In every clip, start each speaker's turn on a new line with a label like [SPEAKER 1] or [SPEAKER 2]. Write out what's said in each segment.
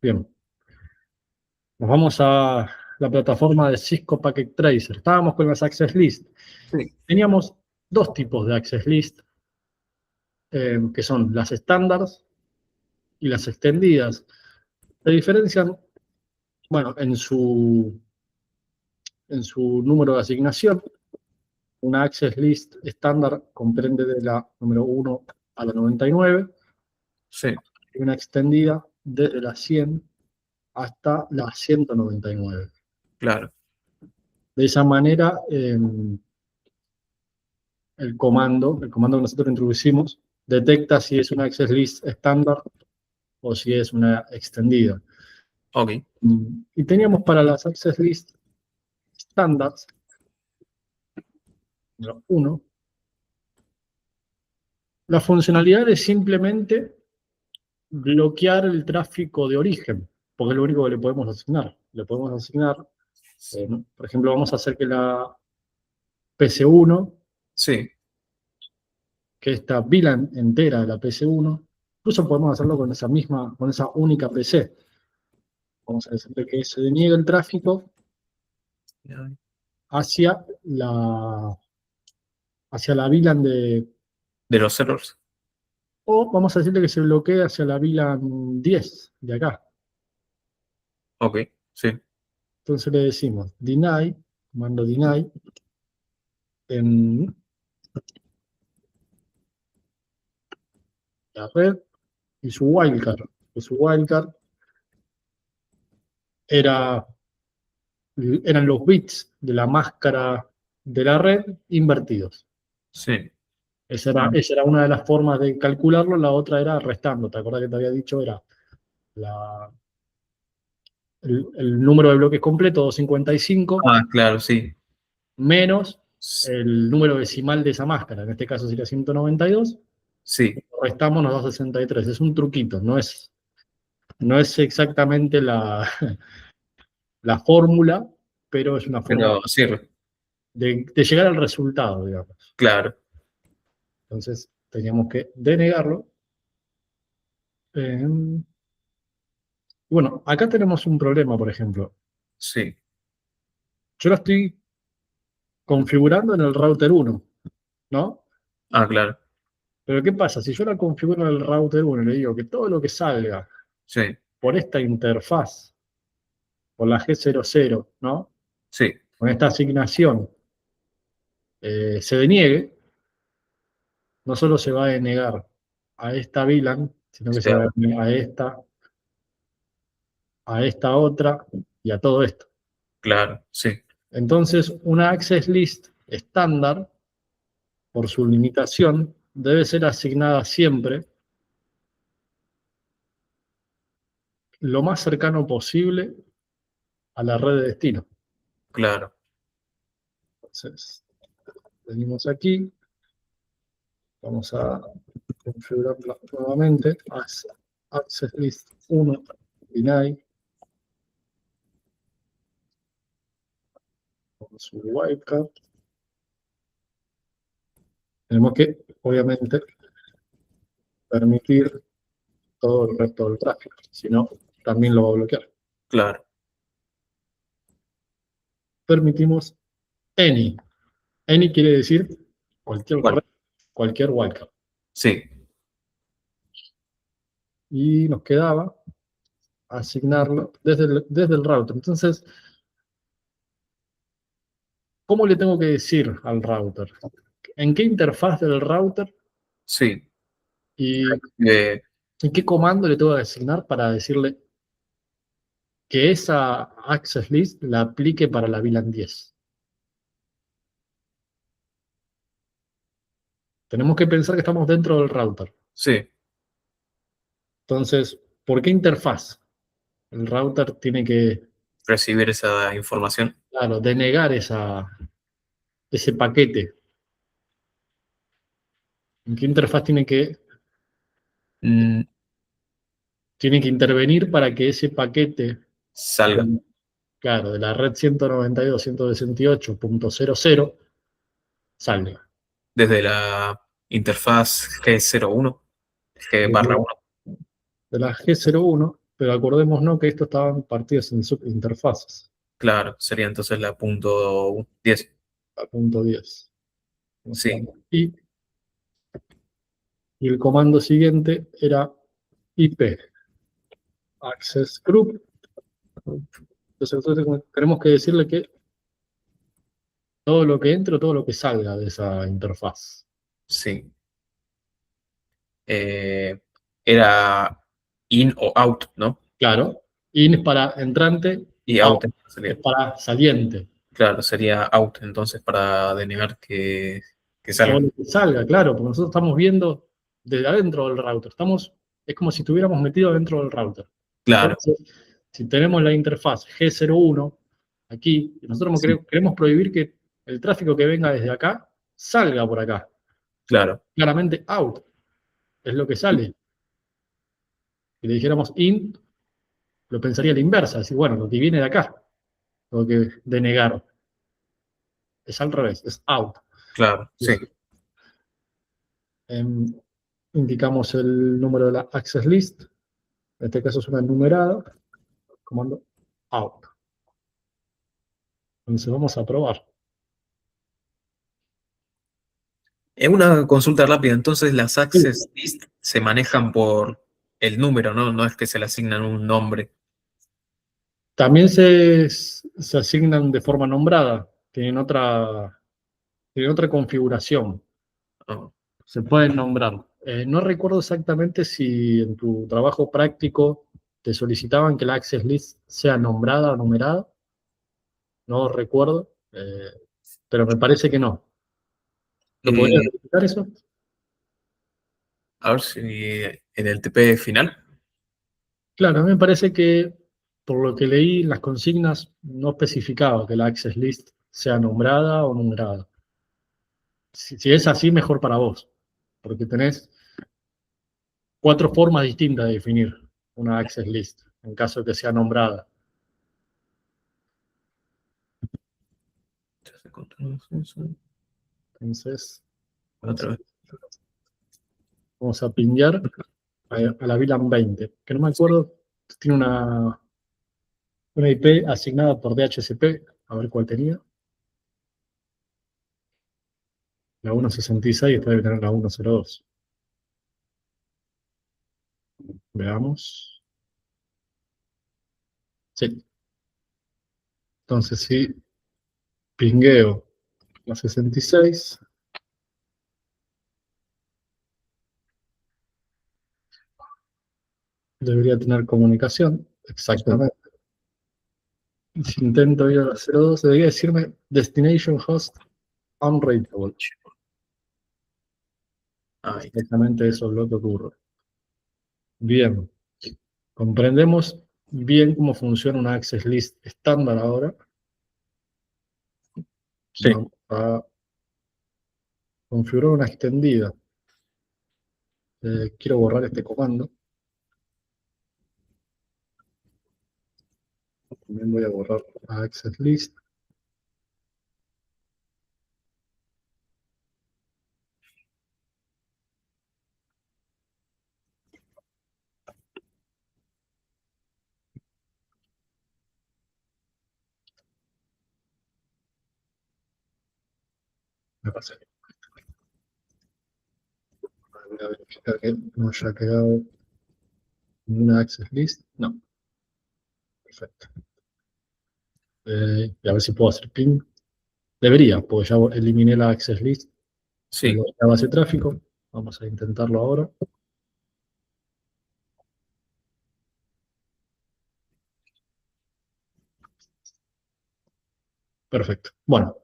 [SPEAKER 1] Bien, nos vamos a la plataforma de Cisco Packet Tracer. Estábamos con las Access List.
[SPEAKER 2] Sí,
[SPEAKER 1] Teníamos dos tipos de Access List, que son las estándares y las extendidas. Se diferencian, bueno, en su número de asignación. Una Access List estándar comprende de la número 1 a la 99
[SPEAKER 2] sí,
[SPEAKER 1] y una extendida desde la 100 hasta la 199.
[SPEAKER 2] claro.
[SPEAKER 1] De esa manera, el comando que nosotros introducimos detecta si es una access list estándar o si es una extendida.
[SPEAKER 2] Ok,
[SPEAKER 1] Y teníamos para las access list standards, 1, la funcionalidad de simplemente bloquear el tráfico de origen, porque es lo único que le podemos asignar. Le podemos asignar, ¿no? Por ejemplo, vamos a hacer que la PC1,
[SPEAKER 2] sí,
[SPEAKER 1] que esta VLAN entera de la PC1, incluso podemos hacerlo con esa única PC. Vamos a decirle que se deniegue el tráfico hacia la VLAN
[SPEAKER 2] de los servers.
[SPEAKER 1] o vamos a decirle que se bloquee hacia la VLAN 10 de acá.
[SPEAKER 2] Ok, sí,
[SPEAKER 1] Entonces le decimos deny, comando deny, en la red y su wildcard. Que su wildcard era, eran los bits de la máscara de la red invertidos.
[SPEAKER 2] sí,
[SPEAKER 1] Esa era una de las formas de calcularlo, la otra era restando. ¿Te acordás que te había dicho? Era la, el número de bloques completo, 255,
[SPEAKER 2] ah, claro, sí,
[SPEAKER 1] menos el número decimal de esa máscara, en este caso sería 192,
[SPEAKER 2] sí,
[SPEAKER 1] restamos los 263. Es un truquito, no es exactamente la fórmula, pero es una forma
[SPEAKER 2] pero sirve,
[SPEAKER 1] de llegar al resultado, digamos.
[SPEAKER 2] claro,
[SPEAKER 1] Entonces teníamos que denegarlo. Bueno, acá tenemos un problema, por ejemplo.
[SPEAKER 2] sí,
[SPEAKER 1] Yo la estoy configurando en el router 1, ¿no?
[SPEAKER 2] ah, claro,
[SPEAKER 1] Pero ¿qué pasa? Si yo la configuro en el router 1 y le digo que todo lo que salga
[SPEAKER 2] sí,
[SPEAKER 1] por esta interfaz, por la G00, ¿no?
[SPEAKER 2] sí,
[SPEAKER 1] Con esta asignación, se deniegue, no solo se va a denegar a esta VLAN, sino que se
[SPEAKER 2] sí,
[SPEAKER 1] va a denegar a esta otra y a todo esto.
[SPEAKER 2] claro, sí,
[SPEAKER 1] Entonces, una access list estándar, por su limitación, debe ser asignada siempre lo más cercano posible a la red de destino.
[SPEAKER 2] claro,
[SPEAKER 1] Entonces, venimos aquí, vamos a configurarla nuevamente, access list 1, deny, con su wildcard. Tenemos que, obviamente, permitir todo el resto del tráfico, si no, también lo va a bloquear.
[SPEAKER 2] claro,
[SPEAKER 1] Permitimos any. Any quiere decir cualquier
[SPEAKER 2] bueno,
[SPEAKER 1] red, cualquier wildcard.
[SPEAKER 2] sí,
[SPEAKER 1] Y nos quedaba asignarlo desde el router. Entonces, ¿cómo le tengo que decir al router? ¿En qué interfaz del router
[SPEAKER 2] sí,
[SPEAKER 1] y
[SPEAKER 2] eh,
[SPEAKER 1] en qué comando le tengo que asignar para decirle que esa access list la aplique para la VLAN 10? Tenemos que pensar que estamos dentro del router.
[SPEAKER 2] sí,
[SPEAKER 1] Entonces, ¿por qué interfaz? El router tiene que,
[SPEAKER 2] recibir esa información.
[SPEAKER 1] claro, denegar ese paquete. ¿En qué interfaz
[SPEAKER 2] Mm,
[SPEAKER 1] tiene que intervenir para que ese paquete,
[SPEAKER 2] salga
[SPEAKER 1] claro, de la red 192.168.00 salga?
[SPEAKER 2] desde la interfaz G01, G barra
[SPEAKER 1] De
[SPEAKER 2] 1,
[SPEAKER 1] la G01 pero acordémonos que estos estaban partidos en subinterfaces,
[SPEAKER 2] Claro, sería entonces la punto 10.
[SPEAKER 1] a punto 10.
[SPEAKER 2] Sí,
[SPEAKER 1] Mostramos aquí. Y el comando siguiente era IP, Access Group. Entonces nosotros tenemos que decirle que todo lo que entre o todo lo que salga de esa interfaz.
[SPEAKER 2] sí. Era in o out, ¿no?
[SPEAKER 1] Claro, in es para entrante,
[SPEAKER 2] Y
[SPEAKER 1] out
[SPEAKER 2] out
[SPEAKER 1] es
[SPEAKER 2] sería,
[SPEAKER 1] para saliente.
[SPEAKER 2] claro, sería out entonces para denegar que
[SPEAKER 1] Todo
[SPEAKER 2] salga.
[SPEAKER 1] lo que salga, claro, porque nosotros estamos viendo desde adentro del router. Es como si estuviéramos metidos dentro del router.
[SPEAKER 2] Claro,
[SPEAKER 1] Entonces, si tenemos la interfaz G01 aquí, y nosotros
[SPEAKER 2] sí,
[SPEAKER 1] queremos prohibir que el tráfico que venga desde acá salga por acá.
[SPEAKER 2] claro,
[SPEAKER 1] Claramente out es lo que sale. Si le dijéramos in, lo pensaría a la inversa, decir, bueno, lo que viene de acá, lo que denegar. Es al revés, es out.
[SPEAKER 2] claro, sí.
[SPEAKER 1] Em, indicamos el número de la access list, en este caso es una numerada, comando out. Entonces vamos a probar.
[SPEAKER 2] Una consulta rápida, entonces las
[SPEAKER 1] Sí.
[SPEAKER 2] access list se manejan por el número, ¿no? No es que se le asignan un nombre.
[SPEAKER 1] También se asignan de forma nombrada, tienen otra configuración,
[SPEAKER 2] ¿No?
[SPEAKER 1] se pueden nombrar. No recuerdo exactamente si en tu trabajo práctico te solicitaban que la access list sea nombrada o numerada, no recuerdo, pero me parece que no. ¿Lo podrías
[SPEAKER 2] Eh,
[SPEAKER 1] verificar eso?
[SPEAKER 2] a ver si en el TP final.
[SPEAKER 1] Claro, a mí me parece que, por lo que leí, las consignas no especificaba que la access list sea nombrada o numerada. Si es así, mejor para vos, porque tenés 4 formas distintas de definir una access list, en caso de que sea nombrada. Entonces, vamos
[SPEAKER 2] Otra
[SPEAKER 1] a,
[SPEAKER 2] vez.
[SPEAKER 1] vamos a pinguear a la VLAN 20, que no me acuerdo, tiene una IP asignada por DHCP, a ver cuál tenía. La 166, esta debe tener la 102. Veamos. Sí. Entonces, si pingueo la 66, debería tener comunicación. Exactamente. Si intento ir a la 02, debería decirme Destination Host Unreachable.
[SPEAKER 2] Ahí está.
[SPEAKER 1] Exactamente eso es lo que ocurre. Bien, comprendemos bien cómo funciona una access list estándar ahora.
[SPEAKER 2] Sí.
[SPEAKER 1] Vamos a configurar una extendida. Quiero borrar este comando. También voy a borrar la access list. Me pasa que voy a verificar que no haya quedado ninguna access list. No, perfecto. Y a ver si puedo hacer ping. Debería, porque ya eliminé la access list de
[SPEAKER 2] Sí,
[SPEAKER 1] la base de tráfico. Vamos a intentarlo ahora. Perfecto. Bueno,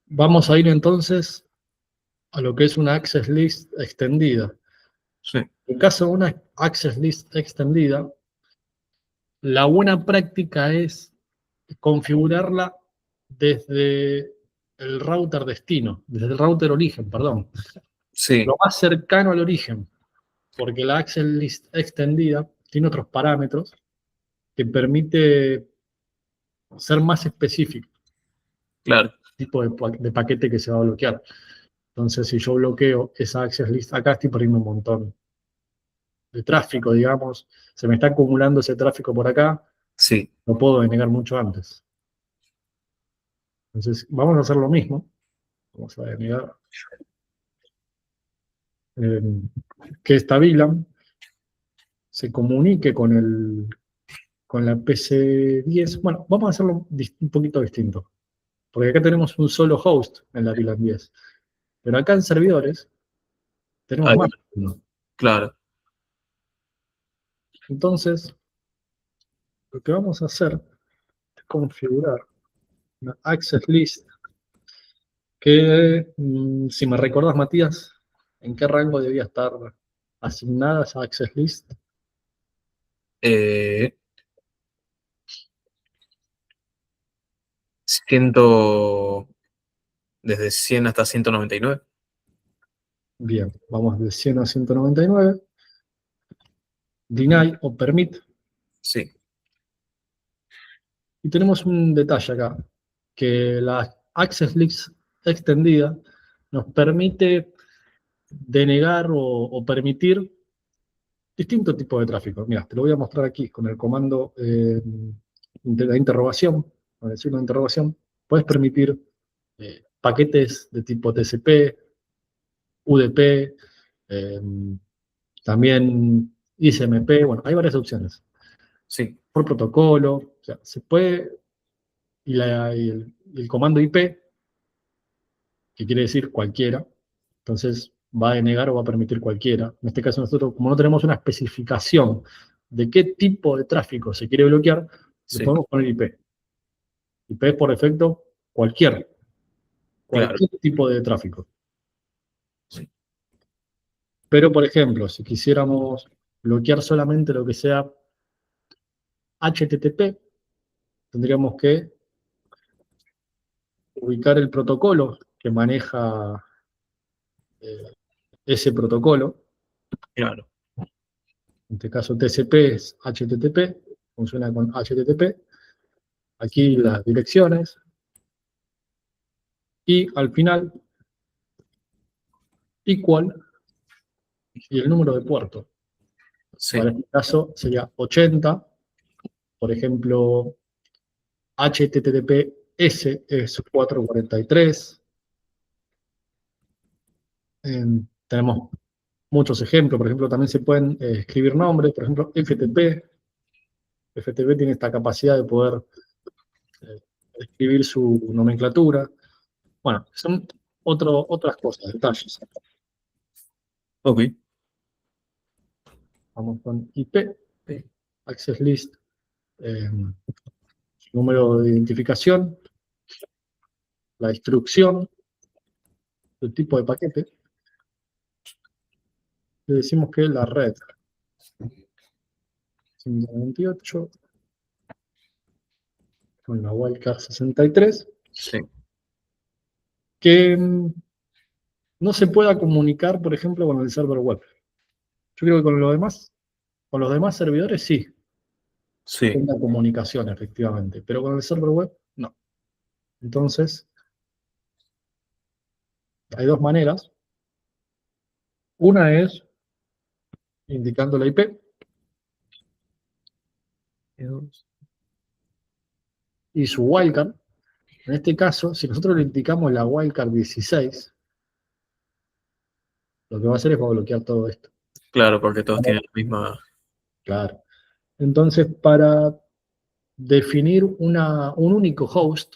[SPEAKER 1] vamos a ir entonces a lo que es una access list extendida.
[SPEAKER 2] sí,
[SPEAKER 1] En caso de una access list extendida, la buena práctica es configurarla desde el router destino, desde el router origen, perdón,
[SPEAKER 2] sí,
[SPEAKER 1] lo más cercano al origen, porque la access list extendida tiene otros parámetros que permite ser más específico,
[SPEAKER 2] claro.
[SPEAKER 1] tipo de paquete que se va a bloquear. Entonces, si yo bloqueo esa access list acá, estoy perdiendo un montón. de tráfico, digamos, se me está acumulando ese tráfico por acá,
[SPEAKER 2] Sí.
[SPEAKER 1] lo puedo denegar mucho antes. Entonces, vamos a hacer lo mismo. Vamos a denegar eh, que esta VLAN se comunique con la PC10. Bueno, vamos a hacerlo un poquito distinto. Porque acá tenemos un solo host en la VLAN 10. Pero acá en servidores tenemos
[SPEAKER 2] Ahí,
[SPEAKER 1] más de uno.
[SPEAKER 2] claro.
[SPEAKER 1] Entonces, lo que vamos a hacer es configurar una access list que, si me recordás, Matías, ¿en qué rango debía estar asignada esa access list?
[SPEAKER 2] Eh, ciento, desde 100 hasta 199.
[SPEAKER 1] Bien, vamos de 100 a 199. Deny o permit.
[SPEAKER 2] Sí,
[SPEAKER 1] Y tenemos un detalle acá, que la access list extendida nos permite denegar o permitir distintos tipos de tráfico. Mira, te lo voy a mostrar aquí con el comando de la interrogación, con el signo de interrogación. Puedes permitir paquetes de tipo TCP, UDP, eh, también ICMP, bueno, hay varias opciones.
[SPEAKER 2] sí,
[SPEAKER 1] Por protocolo, o sea, se puede, y el comando IP, que quiere decir cualquiera, entonces va a denegar o va a permitir cualquiera. En este caso nosotros, como no tenemos una especificación de qué tipo de tráfico se quiere bloquear, le
[SPEAKER 2] sí,
[SPEAKER 1] podemos poner IP. IP es por defecto cualquier
[SPEAKER 2] claro.
[SPEAKER 1] tipo de tráfico.
[SPEAKER 2] Sí,
[SPEAKER 1] Pero, por ejemplo, si quisiéramos bloquear solamente lo que sea HTTP, tendríamos que ubicar el protocolo que maneja ese protocolo.
[SPEAKER 2] claro.
[SPEAKER 1] En este caso TCP es HTTP, funciona con HTTP. Aquí las direcciones. Y al final, equal y el número de puerto. Para
[SPEAKER 2] Sí,
[SPEAKER 1] este caso sería 80. Por ejemplo, HTTPS es 443. Tenemos muchos ejemplos. Por ejemplo, también se pueden escribir nombres. Por ejemplo, FTP. FTP tiene esta capacidad de poder eh, escribir su nomenclatura. Bueno, son otras cosas, detalles.
[SPEAKER 2] ok.
[SPEAKER 1] Vamos con IP, access list, eh, número de identificación, la instrucción, el tipo de paquete. Le decimos que la red 128 con la wildcard 63,
[SPEAKER 2] Sí,
[SPEAKER 1] que no se pueda comunicar, por ejemplo, con el server web. Yo creo que con los demás servidores sí,
[SPEAKER 2] sí,
[SPEAKER 1] tenga comunicación efectivamente, pero con el server web no. Entonces, hay dos maneras. Una es indicando la IP y su wildcard. En este caso, si nosotros le indicamos la wildcard 16, lo que va a hacer es va a bloquear todo esto.
[SPEAKER 2] claro, porque todos tienen la misma.
[SPEAKER 1] Claro. Entonces, para definir un único host,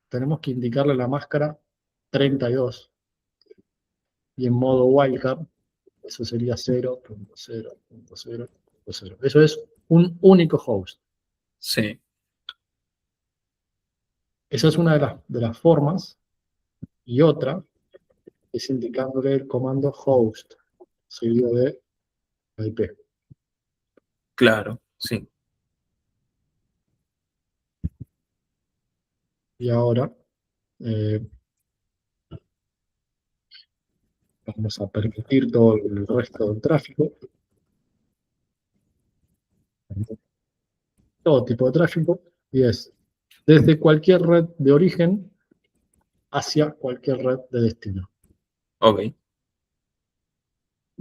[SPEAKER 1] tenemos que indicarle la máscara 32. Y en modo wildcard, eso sería 0.0.0.0. Eso es un único host.
[SPEAKER 2] Sí,
[SPEAKER 1] Esa es una de las formas. Y otra es indicándole el comando host, seguido de la IP.
[SPEAKER 2] claro, sí,
[SPEAKER 1] Y ahora eh, vamos a permitir todo el resto del tráfico, todo tipo de tráfico, y es desde cualquier red de origen hacia cualquier red de destino.
[SPEAKER 2] ok.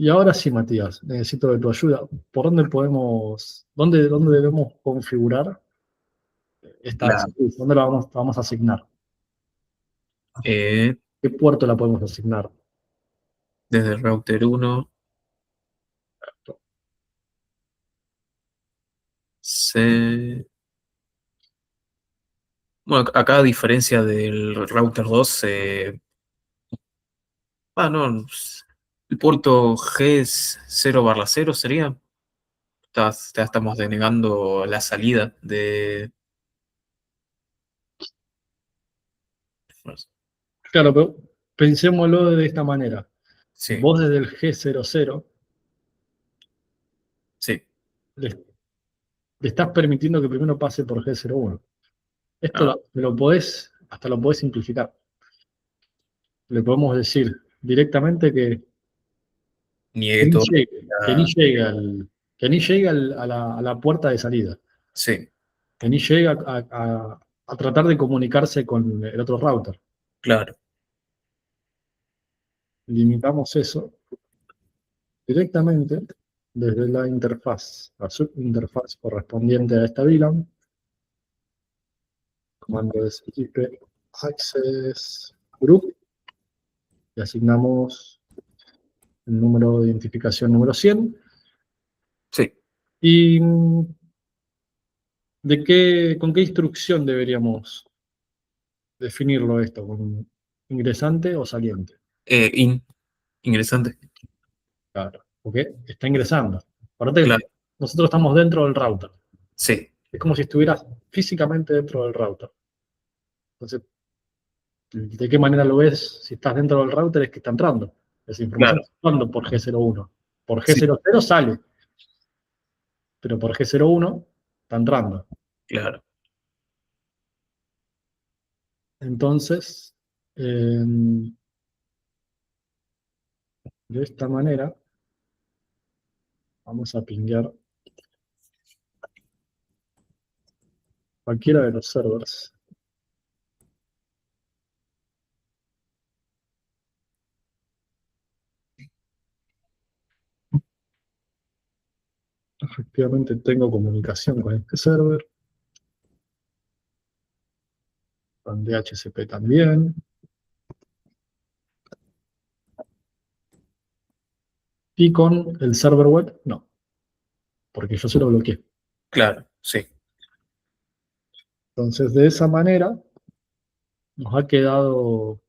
[SPEAKER 1] Y ahora sí, Matías, necesito de tu ayuda. ¿Por dónde debemos configurar esta
[SPEAKER 2] La,
[SPEAKER 1] Access List? ¿Dónde la vamos a asignar?
[SPEAKER 2] eh,
[SPEAKER 1] ¿Qué puerto la podemos asignar?
[SPEAKER 2] desde el router 1 se... Bueno, acá a diferencia del router 2, no, el puerto G es 0/0 sería. Ya estamos denegando la salida de...
[SPEAKER 1] Claro, pero pensémoslo de esta manera.
[SPEAKER 2] Sí,
[SPEAKER 1] Vos desde el G00
[SPEAKER 2] sí.
[SPEAKER 1] le estás permitiendo que primero pase por G01. Esto
[SPEAKER 2] Ah,
[SPEAKER 1] hasta lo podés simplificar. Le podemos decir directamente que
[SPEAKER 2] niegue
[SPEAKER 1] ni
[SPEAKER 2] todo.
[SPEAKER 1] llegue, que ni llegue a la puerta de salida,
[SPEAKER 2] Sí,
[SPEAKER 1] que ni llegue a tratar de comunicarse con el otro router.
[SPEAKER 2] claro,
[SPEAKER 1] Limitamos eso directamente desde la interfaz, la subinterfaz correspondiente a esta VLAN, comando es IP access group, y asignamos el número de identificación número 100.
[SPEAKER 2] sí.
[SPEAKER 1] ¿Y con qué instrucción deberíamos definirlo esto? ¿Con ingresante o saliente?
[SPEAKER 2] Ingresante.
[SPEAKER 1] Claro, porque está ingresando. Acuérdate que
[SPEAKER 2] Claro,
[SPEAKER 1] nosotros estamos dentro del router.
[SPEAKER 2] sí,
[SPEAKER 1] Es como si estuvieras físicamente dentro del router. Entonces, ¿de qué manera lo ves si estás dentro del router? Es que está entrando. Esa información
[SPEAKER 2] claro,
[SPEAKER 1] está entrando por G01. Por
[SPEAKER 2] sí,
[SPEAKER 1] G00 sale, pero por G01 está entrando.
[SPEAKER 2] claro.
[SPEAKER 1] Entonces, de esta manera, vamos a pinguear cualquiera de los servers. Efectivamente tengo comunicación con este server, con DHCP también, y con el server web no, porque yo se lo bloqueé.
[SPEAKER 2] Claro, sí,
[SPEAKER 1] Entonces, de esa manera, nos ha quedado,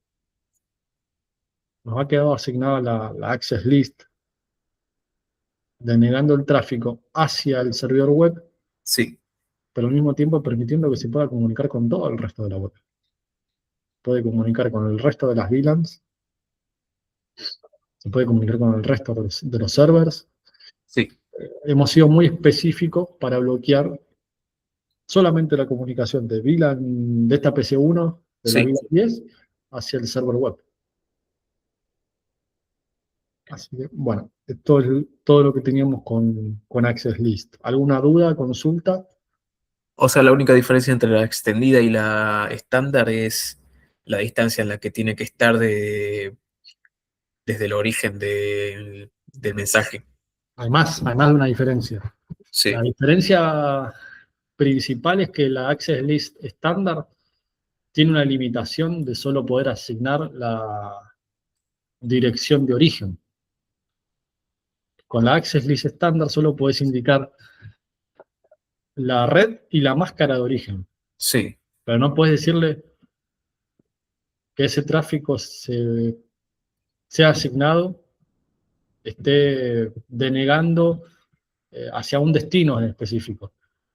[SPEAKER 1] nos ha quedado asignada la access list, denegando el tráfico hacia el servidor web,
[SPEAKER 2] sí,
[SPEAKER 1] pero al mismo tiempo permitiendo que se pueda comunicar con todo el resto de la web. Puede comunicar con el resto de las VLANs, se puede comunicar con el resto de los servers.
[SPEAKER 2] sí,
[SPEAKER 1] Hemos sido muy específicos para bloquear solamente la comunicación de VLAN de esta PC1, de la
[SPEAKER 2] sí.
[SPEAKER 1] VLAN 10, hacia el server web. Así que, bueno, esto es todo lo que teníamos con Access List. ¿Alguna duda, consulta?
[SPEAKER 2] O sea, la única diferencia entre la extendida y la estándar es la distancia en la que tiene que estar desde el origen del mensaje.
[SPEAKER 1] Hay más de una diferencia. La
[SPEAKER 2] Sí,
[SPEAKER 1] diferencia principal es que la Access List estándar tiene una limitación de solo poder asignar la dirección de origen. Con la Access List estándar solo puedes indicar la red y la máscara de origen,
[SPEAKER 2] sí,
[SPEAKER 1] pero no puedes decirle que ese tráfico sea asignado, esté denegando hacia un destino en específico.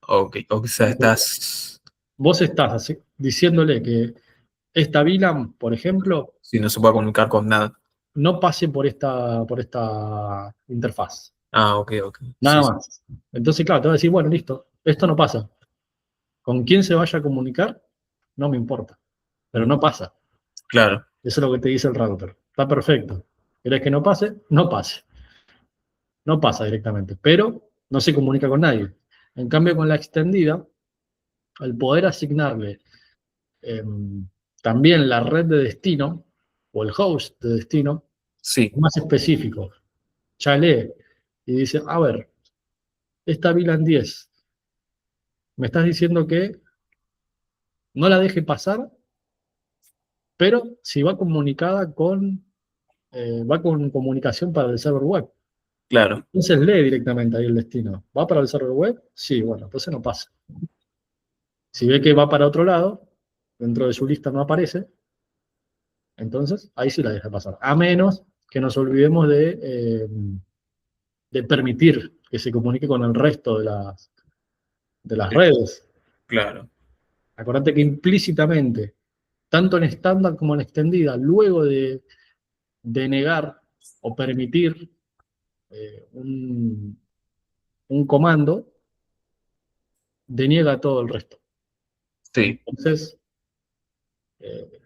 [SPEAKER 2] ok. O sea, estás,
[SPEAKER 1] Vos estás diciéndole que esta VLAN, por ejemplo,
[SPEAKER 2] si no se puede comunicar con nada.
[SPEAKER 1] no pase por esta interfaz.
[SPEAKER 2] Ah, ok, ok.
[SPEAKER 1] Nada
[SPEAKER 2] Sí, sí,
[SPEAKER 1] más. Entonces, claro, te va a decir, bueno, listo, esto no pasa. Con quién se vaya a comunicar, no me importa, pero no pasa.
[SPEAKER 2] claro,
[SPEAKER 1] Eso es lo que te dice el router. Está perfecto. ¿Querés que no pase? No pase. No pasa directamente, pero no se comunica con nadie. En cambio, con la extendida, al poder asignarle eh, también la red de destino o el host de destino,
[SPEAKER 2] sí,
[SPEAKER 1] es más específico. ya lee y dice, a ver, esta VLAN 10, me estás diciendo que no la deje pasar, pero si va comunicada va con comunicación para el server web.
[SPEAKER 2] Claro,
[SPEAKER 1] Entonces lee directamente ahí el destino. ¿Va para el server web? Sí, bueno, entonces no pasa. Si ve que va para otro lado, dentro de su lista no aparece, entonces ahí sí la deja pasar. A menos que nos olvidemos de permitir que se comunique con el resto de las
[SPEAKER 2] sí,
[SPEAKER 1] redes.
[SPEAKER 2] claro,
[SPEAKER 1] Acordate que implícitamente, tanto en estándar como en extendida, luego de negar o permitir un comando, deniega todo el resto.
[SPEAKER 2] sí,
[SPEAKER 1] Entonces,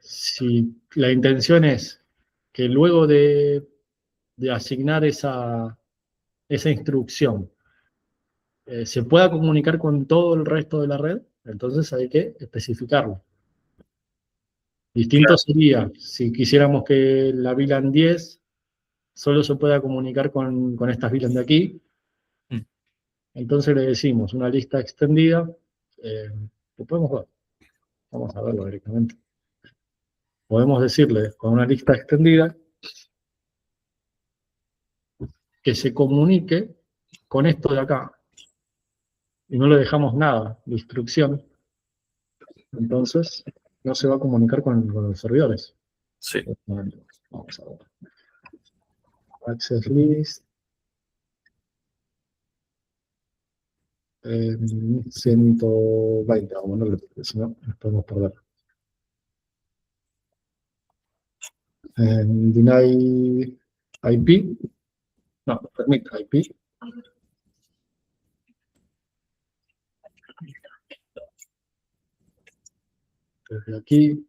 [SPEAKER 1] si la intención es que luego de asignar esa instrucción se pueda comunicar con todo el resto de la red, entonces hay que especificarlo. Distinto
[SPEAKER 2] claro.
[SPEAKER 1] sería si quisiéramos que la VLAN 10 solo se pueda comunicar con estas VLAN de aquí,
[SPEAKER 2] Mm.
[SPEAKER 1] entonces le decimos una lista extendida, lo podemos ver, vamos a verlo directamente. Podemos decirle con una lista extendida que se comunique con esto de acá y no le dejamos nada de instrucción, entonces no se va a comunicar con los servidores.
[SPEAKER 2] Sí,
[SPEAKER 1] Vamos a ver. Access list. 120, vamos a ponerle, porque si no nos podemos perder. Deny IP. No, permit IP. Desde aquí,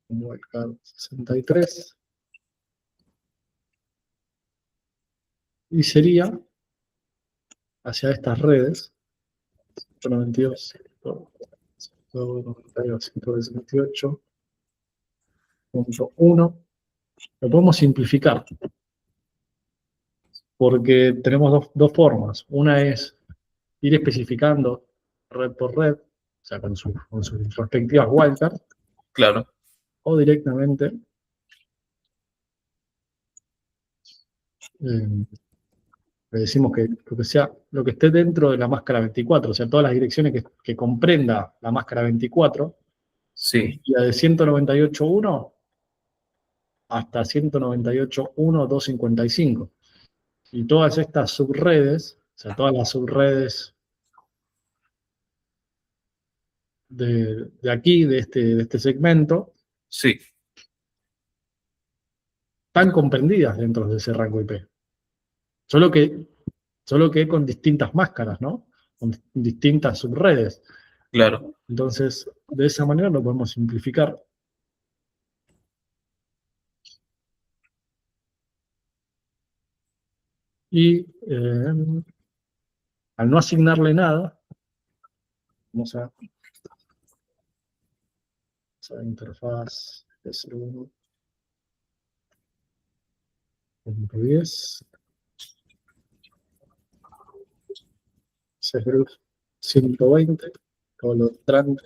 [SPEAKER 1] wildcard 63. Y sería hacia estas redes, 192, 128.1. Lo podemos simplificar, porque tenemos dos formas. Una es ir especificando red por red, o sea, con sus respectivas wildcards,
[SPEAKER 2] claro,
[SPEAKER 1] o directamente eh, le decimos que sea lo que esté dentro de la máscara 24, o sea, todas las direcciones que comprenda la máscara 24,
[SPEAKER 2] sí,
[SPEAKER 1] y de 198.1 hasta 198.1.255. Y todas estas subredes, o sea, todas las subredes de aquí, de este segmento,
[SPEAKER 2] sí,
[SPEAKER 1] están comprendidas dentro de ese rango IP. Solo que, solo que con distintas máscaras, ¿no? Con distintas subredes.
[SPEAKER 2] claro,
[SPEAKER 1] Entonces, de esa manera lo podemos simplificar. Y al no asignarle nada, vamos a interfaz S1.10, CGRUF 120, todo lo trans.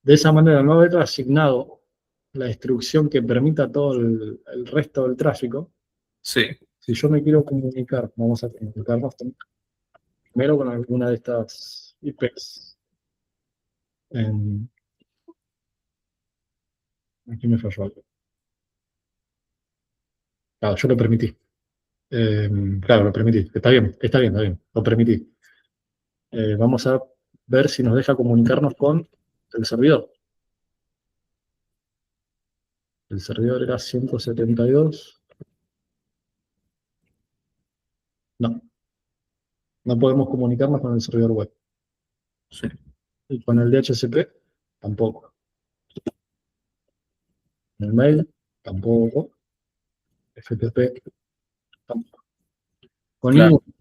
[SPEAKER 1] De esa manera, al no haber asignado la instrucción que permita todo el resto del tráfico,
[SPEAKER 2] sí,
[SPEAKER 1] si yo me quiero comunicar, vamos a comunicarnos primero con alguna de estas IPs. Aquí me falló algo. Claro, yo lo permití. Claro, lo permití. Está bien, está bien, está bien. Lo permití. Vamos a ver si nos deja comunicarnos con el servidor. El servidor era 172. No, no podemos comunicarnos con el servidor web.
[SPEAKER 2] sí,
[SPEAKER 1] Y con el DHCP, tampoco. En el mail, tampoco. FTP, tampoco. Con
[SPEAKER 2] claro.
[SPEAKER 1] ninguno.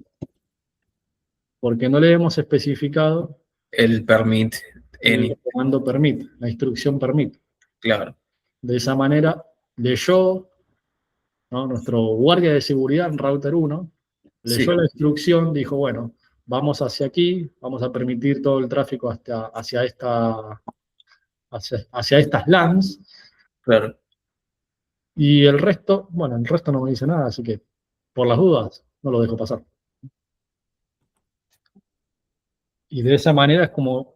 [SPEAKER 1] Porque no le hemos especificado
[SPEAKER 2] El permit
[SPEAKER 1] el
[SPEAKER 2] any,
[SPEAKER 1] comando permit, la instrucción permit.
[SPEAKER 2] claro,
[SPEAKER 1] De esa manera, leyó, ¿no? Nuestro guardia de seguridad en router uno leyó
[SPEAKER 2] Sí,
[SPEAKER 1] la instrucción, dijo, bueno, vamos hacia aquí, vamos a permitir todo el tráfico hacia estas LANs,
[SPEAKER 2] claro.
[SPEAKER 1] y el resto, bueno, el resto no me dice nada, así que por las dudas no lo dejo pasar. Y de esa manera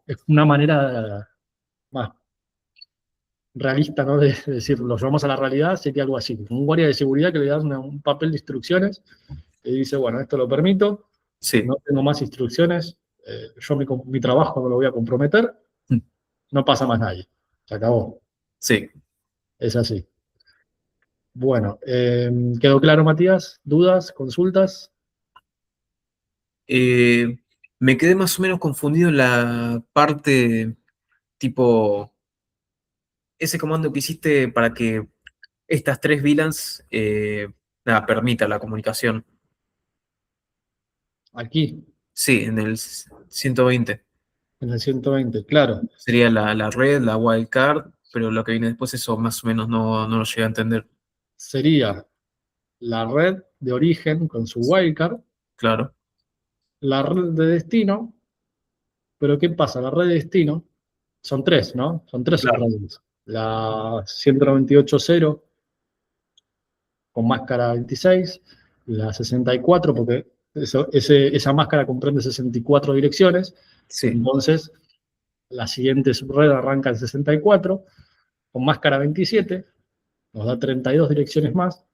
[SPEAKER 1] es una manera más realista, ¿no? De decir, lo llevamos a la realidad, sería algo así. Un guardia de seguridad que le da un papel de instrucciones y dice, bueno, esto lo permito,
[SPEAKER 2] Sí,
[SPEAKER 1] no tengo más instrucciones, yo mi trabajo no lo voy a comprometer,
[SPEAKER 2] mm,
[SPEAKER 1] no pasa más nadie. Se acabó.
[SPEAKER 2] sí.
[SPEAKER 1] Es así. Bueno, ¿quedó claro, Matías? ¿Dudas? ¿Consultas?
[SPEAKER 2] Eh, Me quedé más o menos confundido en la parte tipo, ese comando que hiciste para que estas tres VLANs nada, permita la comunicación.
[SPEAKER 1] Aquí,
[SPEAKER 2] Sí, en el 120.
[SPEAKER 1] en el 120, claro.
[SPEAKER 2] Sería la red, la wildcard, pero lo que viene después, eso más o menos no lo llegué a entender.
[SPEAKER 1] Sería la red de origen con su wildcard,
[SPEAKER 2] Claro,
[SPEAKER 1] la red de destino, pero ¿qué pasa? La red de destino son tres, ¿no? Son tres
[SPEAKER 2] claro.
[SPEAKER 1] subredes. La 198.0 con máscara 26, la 64, porque esa máscara comprende 64 direcciones,
[SPEAKER 2] Sí,
[SPEAKER 1] entonces la siguiente subred arranca en 64, con máscara 27, nos da 32 direcciones más,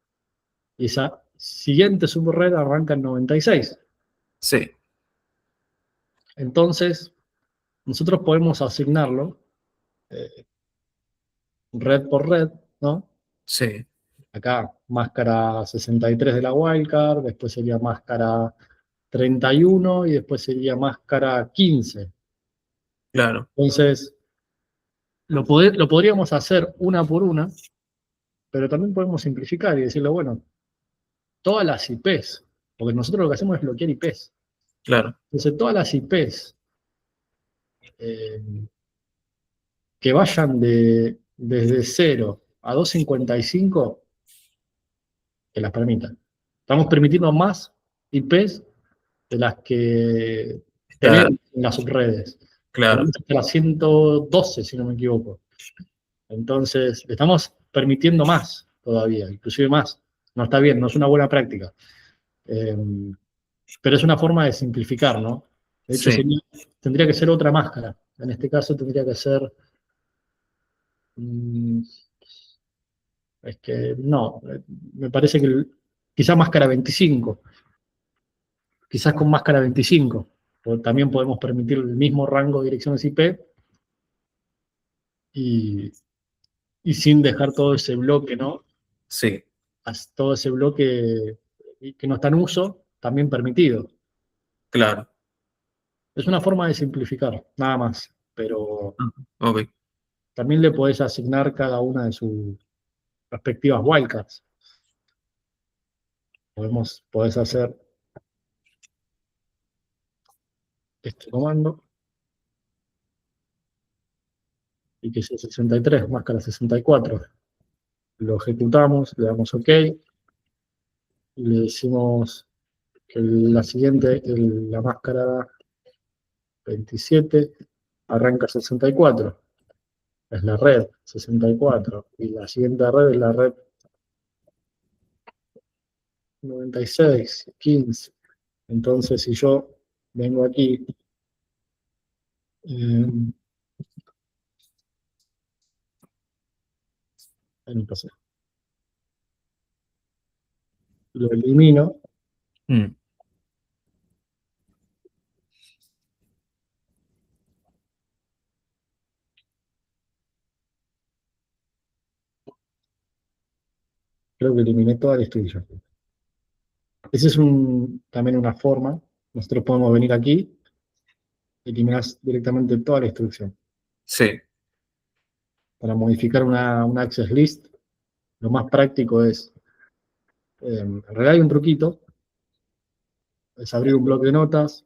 [SPEAKER 1] y esa siguiente subred arranca en 96.
[SPEAKER 2] sí,
[SPEAKER 1] Entonces, nosotros podemos asignarlo eh, red por red, ¿no?
[SPEAKER 2] sí,
[SPEAKER 1] Acá máscara 63 de la wildcard, después sería máscara 31 y después sería máscara 15.
[SPEAKER 2] claro,
[SPEAKER 1] Entonces, lo podríamos hacer una por una, pero también podemos simplificar y decirle, bueno, todas las IPs, porque nosotros lo que hacemos es bloquear IPs.
[SPEAKER 2] claro.
[SPEAKER 1] Entonces, todas las IPs eh, que vayan desde 0 a 255, que las permitan. Estamos permitiendo más IPs de las que
[SPEAKER 2] Está,
[SPEAKER 1] tenemos en las subredes.
[SPEAKER 2] claro,
[SPEAKER 1] Tenemos hasta las 112, si no me equivoco. Entonces, le estamos permitiendo más todavía, inclusive más. No está bien, no es una buena práctica. Eh, pero es una forma de simplificar, ¿no? De hecho,
[SPEAKER 2] sí,
[SPEAKER 1] tendría que ser otra máscara. En este caso tendría que ser... mm, es que no, me parece que quizás máscara 25, quizás con máscara 25. También podemos permitir el mismo rango de direcciones IP y, y sin dejar todo ese bloque, ¿no?
[SPEAKER 2] sí,
[SPEAKER 1] Todo ese bloque que no está en uso, también permitido.
[SPEAKER 2] claro.
[SPEAKER 1] Es una forma de simplificar, nada más, pero
[SPEAKER 2] Ah, ok,
[SPEAKER 1] también le podés asignar cada una de sus respectivas wildcards. Podés hacer este comando y que sea 63, máscara 64. Lo ejecutamos, le damos OK y le decimos que la siguiente, la máscara 27, arranca 64. Es la red 64 y la siguiente red es la red 96, 15. Entonces, si yo vengo aquí, eh, entonces, lo elimino,
[SPEAKER 2] mm,
[SPEAKER 1] creo que eliminé toda la instrucción. Esa es también una forma. Nosotros podemos venir aquí, eliminar directamente toda la instrucción.
[SPEAKER 2] sí,
[SPEAKER 1] Para modificar una access list, lo más práctico es, en realidad hay un truquito, es abrir un bloque de notas,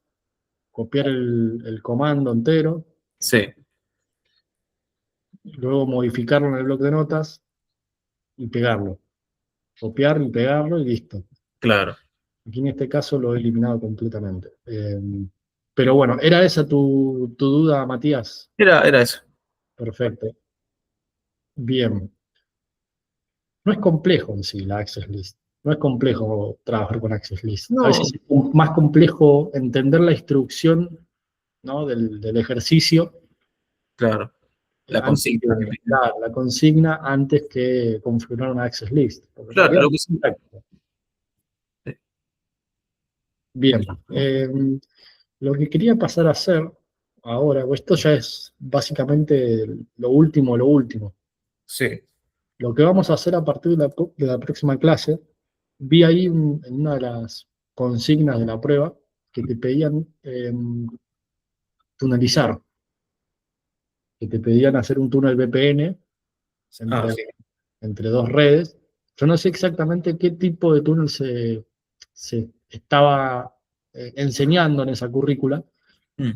[SPEAKER 1] copiar el comando entero,
[SPEAKER 2] sí,
[SPEAKER 1] luego modificarlo en el bloque de notas y pegarlo. copiar y pegarlo y listo.
[SPEAKER 2] Claro.
[SPEAKER 1] Aquí en este caso lo he eliminado completamente. Pero bueno, ¿era esa tu duda, Matías?
[SPEAKER 2] Era eso.
[SPEAKER 1] Perfecto. Bien. No es complejo en sí la Access List. No es complejo trabajar con Access List. A
[SPEAKER 2] No,
[SPEAKER 1] veces es más complejo entender la instrucción, ¿no? del ejercicio
[SPEAKER 2] claro. La
[SPEAKER 1] antes que
[SPEAKER 2] consigna.
[SPEAKER 1] dar la consigna antes que configurar una Access List. Porque en
[SPEAKER 2] Claro,
[SPEAKER 1] realidad
[SPEAKER 2] lo
[SPEAKER 1] es
[SPEAKER 2] que sí.
[SPEAKER 1] práctico. Bien. Lo que quería pasar a hacer ahora, pues esto ya es básicamente lo último.
[SPEAKER 2] Sí.
[SPEAKER 1] Lo que vamos a hacer a partir de la próxima clase, vi ahí en una de las consignas de la prueba que te pedían tunelizar, que te pedían hacer un túnel VPN
[SPEAKER 2] Ah,
[SPEAKER 1] entre,
[SPEAKER 2] sí.
[SPEAKER 1] entre dos redes. Yo no sé exactamente qué tipo de túnel se estaba enseñando en esa currícula,
[SPEAKER 2] Mm,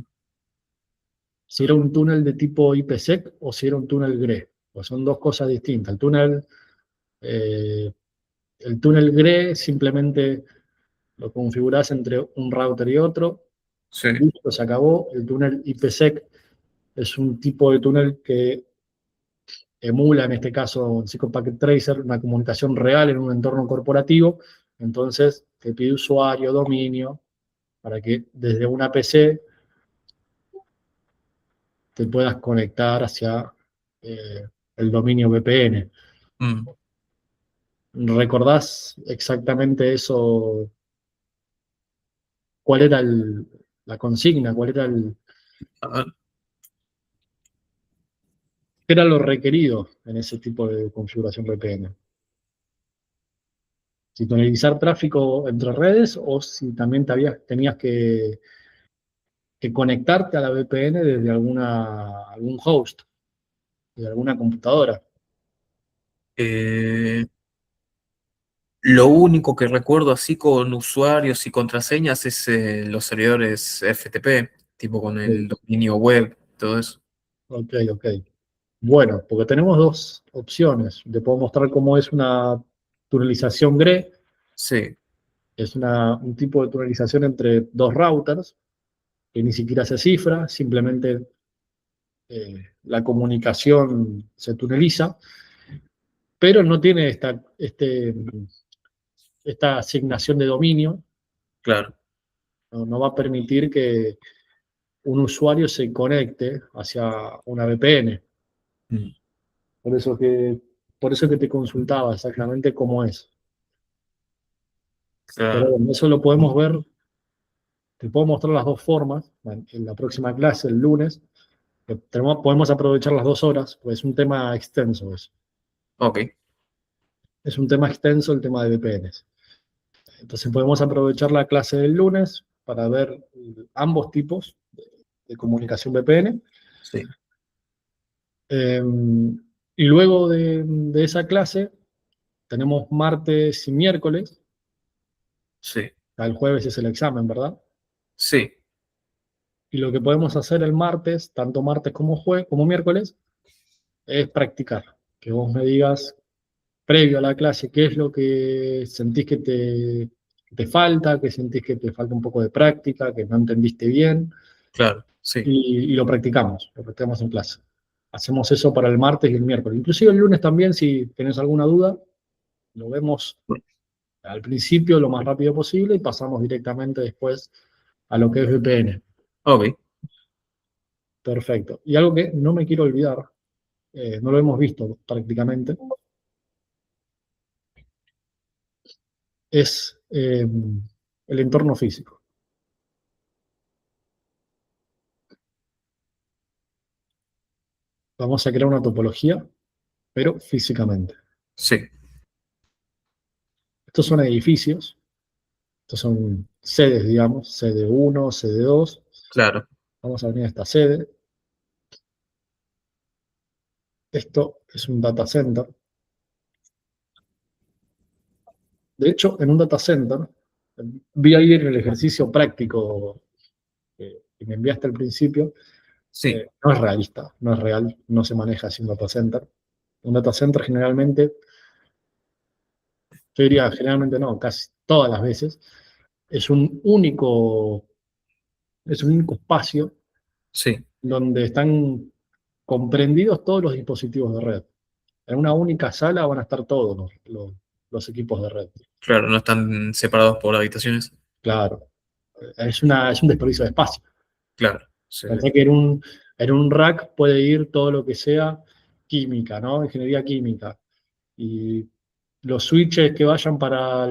[SPEAKER 1] si era un túnel de tipo IPsec o si era un túnel GRE, pues son dos cosas distintas. Eh, el túnel GRE simplemente lo configurás entre un router y otro,
[SPEAKER 2] sí.
[SPEAKER 1] listo, se acabó. El túnel IPsec es un tipo de túnel que emula, en este caso, en Cisco Packet Tracer, una comunicación real en un entorno corporativo. Entonces, te pide usuario, dominio, para que desde una PC te puedas conectar hacia el dominio VPN.
[SPEAKER 2] Mm.
[SPEAKER 1] ¿Recordás exactamente eso? ¿Cuál era la consigna? ¿Cuál era
[SPEAKER 2] Ah,
[SPEAKER 1] qué era lo requerido en ese tipo de configuración VPN? Si tonelizar tráfico entre redes o si también tenías que conectarte a la VPN desde algún host, de alguna computadora.
[SPEAKER 2] eh, lo único que recuerdo así con usuarios y contraseñas es los servidores FTP, tipo con
[SPEAKER 1] Ok,
[SPEAKER 2] el dominio web, todo eso.
[SPEAKER 1] ok. Ok. Bueno, porque tenemos dos opciones. Te puedo mostrar cómo es una tunelización GRE.
[SPEAKER 2] Sí,
[SPEAKER 1] Es un tipo de tunelización entre dos routers que ni siquiera se cifra, simplemente la comunicación se tuneliza, pero no tiene esta asignación de dominio,
[SPEAKER 2] claro.
[SPEAKER 1] no va a permitir que un usuario se conecte hacia una VPN.
[SPEAKER 2] Mm,
[SPEAKER 1] Por eso que, por eso que te consultaba exactamente cómo es. Pero
[SPEAKER 2] claro.
[SPEAKER 1] bueno, eso lo podemos ver, te puedo mostrar las dos formas en la próxima clase, el lunes. Podemos aprovechar las 2 horas, pues es un tema extenso.
[SPEAKER 2] Ok,
[SPEAKER 1] Es un tema extenso el tema de VPNs. Entonces podemos aprovechar la clase del lunes para ver ambos tipos de comunicación VPN.
[SPEAKER 2] sí,
[SPEAKER 1] Eh, y luego de esa clase tenemos martes y miércoles.
[SPEAKER 2] sí,
[SPEAKER 1] El jueves es el examen, ¿verdad?
[SPEAKER 2] sí,
[SPEAKER 1] Y lo que podemos hacer el martes, tanto martes como miércoles, es practicar. Que vos me digas, previo a la clase, qué es lo que sentís que te falta, que sentís que te falta un poco de práctica, que no entendiste bien,
[SPEAKER 2] claro, sí.
[SPEAKER 1] y lo practicamos en clase. Hacemos eso para el martes y el miércoles. Inclusive el lunes también, si tenés alguna duda, lo vemos al principio lo más rápido posible y pasamos directamente después a lo que es VPN.
[SPEAKER 2] Ok.
[SPEAKER 1] Perfecto. Y algo que no me quiero olvidar, no lo hemos visto prácticamente, es el entorno físico. Vamos a crear una topología, pero físicamente.
[SPEAKER 2] Sí,
[SPEAKER 1] Estos son edificios, estos son sedes, digamos, sede uno, sede 2.
[SPEAKER 2] claro.
[SPEAKER 1] Vamos a venir a esta sede. Esto es un data center. De hecho, en un data center, vi ahí en el ejercicio práctico que me enviaste al principio,
[SPEAKER 2] Sí,
[SPEAKER 1] no es realista, no es real, no se maneja así un data center. Un data center generalmente yo diría generalmente no, casi todas las veces, es un único, es un único espacio
[SPEAKER 2] Sí,
[SPEAKER 1] donde están comprendidos todos los dispositivos de red. En una única sala van a estar todos los equipos de red.
[SPEAKER 2] claro, no están separados por habitaciones.
[SPEAKER 1] Claro, es un desperdicio de espacio.
[SPEAKER 2] Claro, sí,
[SPEAKER 1] Pensé que en un rack puede ir todo lo que sea química, ¿no? Ingeniería química. Y los switches que vayan para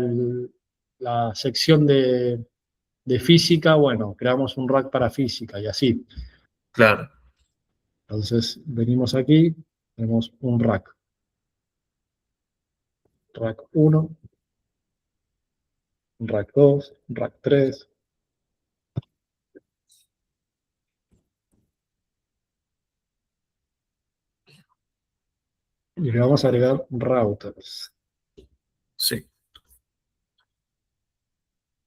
[SPEAKER 1] la sección de física, bueno, creamos un rack para física y así.
[SPEAKER 2] claro,
[SPEAKER 1] Entonces, venimos aquí, tenemos un rack. Rack uno, rack 2, rack 3. Y le vamos a agregar routers.
[SPEAKER 2] sí,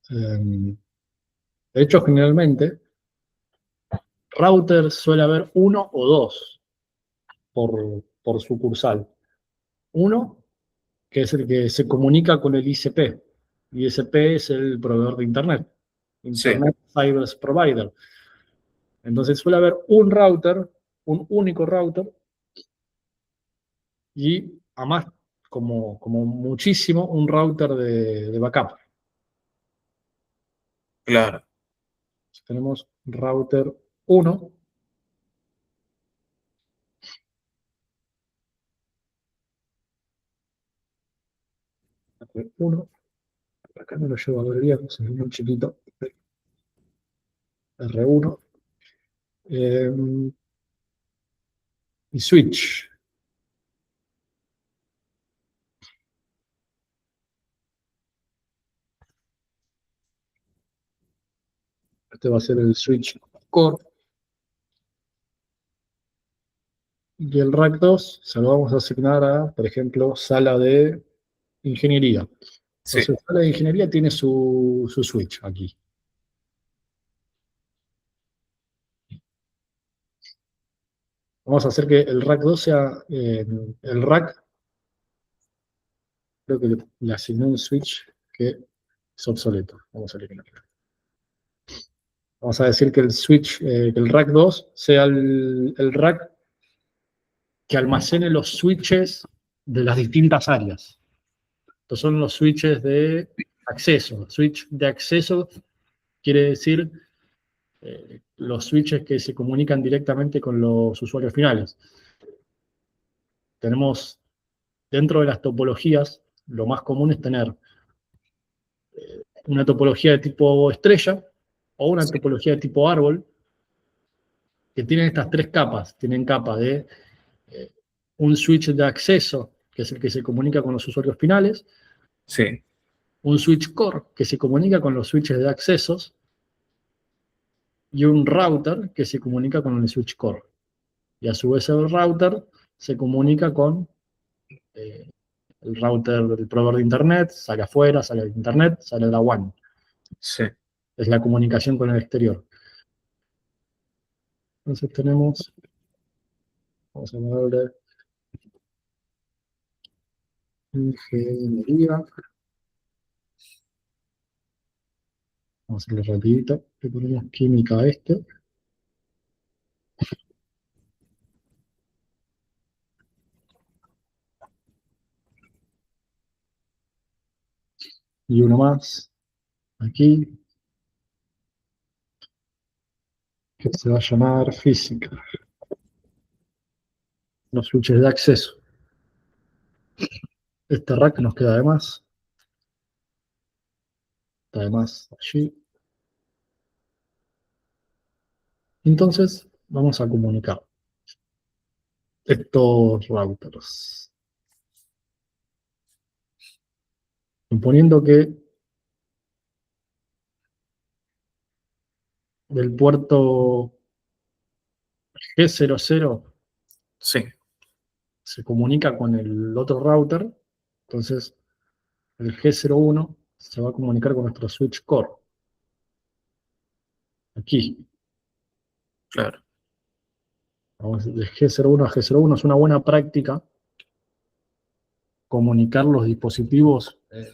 [SPEAKER 1] De hecho, generalmente, routers suele haber uno o dos por sucursal. Uno, que es el que se comunica con el ICP. ISP es el proveedor de Internet.
[SPEAKER 2] sí,
[SPEAKER 1] Internet Service Provider. Entonces suele haber un router, un único router, y además, como muchísimo, un router de backup.
[SPEAKER 2] claro,
[SPEAKER 1] Tenemos router uno, uno, acá no lo llevo a ver bien, es muy chiquito, R1, y switch. Este va a ser el switch core. Y el rack 2 se lo vamos a asignar a, por ejemplo, sala de ingeniería.
[SPEAKER 2] sí,
[SPEAKER 1] Entonces, sala de ingeniería tiene su switch aquí. Vamos a hacer que el rack 2 sea el rack, creo que le asigné un switch que es obsoleto. Vamos a eliminarlo. Vamos a decir que el switch, que el rack 2 sea el rack que almacene los switches de las distintas áreas. Estos son los switches de acceso. Switch de acceso quiere decir los switches que se comunican directamente con los usuarios finales. Tenemos dentro de las topologías, lo más común es tener una topología de tipo estrella o una
[SPEAKER 2] sí,
[SPEAKER 1] topología de tipo árbol, que tienen estas tres capas. Tienen capa de eh, un switch de acceso, que es el que se comunica con los usuarios finales,
[SPEAKER 2] sí,
[SPEAKER 1] un switch core, que se comunica con los switches de accesos, y un router que se comunica con el switch core. Y a su vez el router se comunica con eh, el router del proveedor de Internet, sale afuera, sale de Internet, sale de la WAN.
[SPEAKER 2] sí,
[SPEAKER 1] Es la comunicación con el exterior. Entonces tenemos, vamos a ponerle ingeniería, vamos a hacerle rapidito, le ponemos química a este, y uno más aquí, que se va a llamar física, los switches de acceso. Este rack nos queda de más, está de más allí. Entonces, vamos a comunicar estos routers. Suponiendo que del puerto G00
[SPEAKER 2] sí,
[SPEAKER 1] se comunica con el otro router, entonces el G01 se va a comunicar con nuestro switch core, aquí.
[SPEAKER 2] claro,
[SPEAKER 1] Vamos, de G01 a G01 es una buena práctica comunicar los dispositivos eh,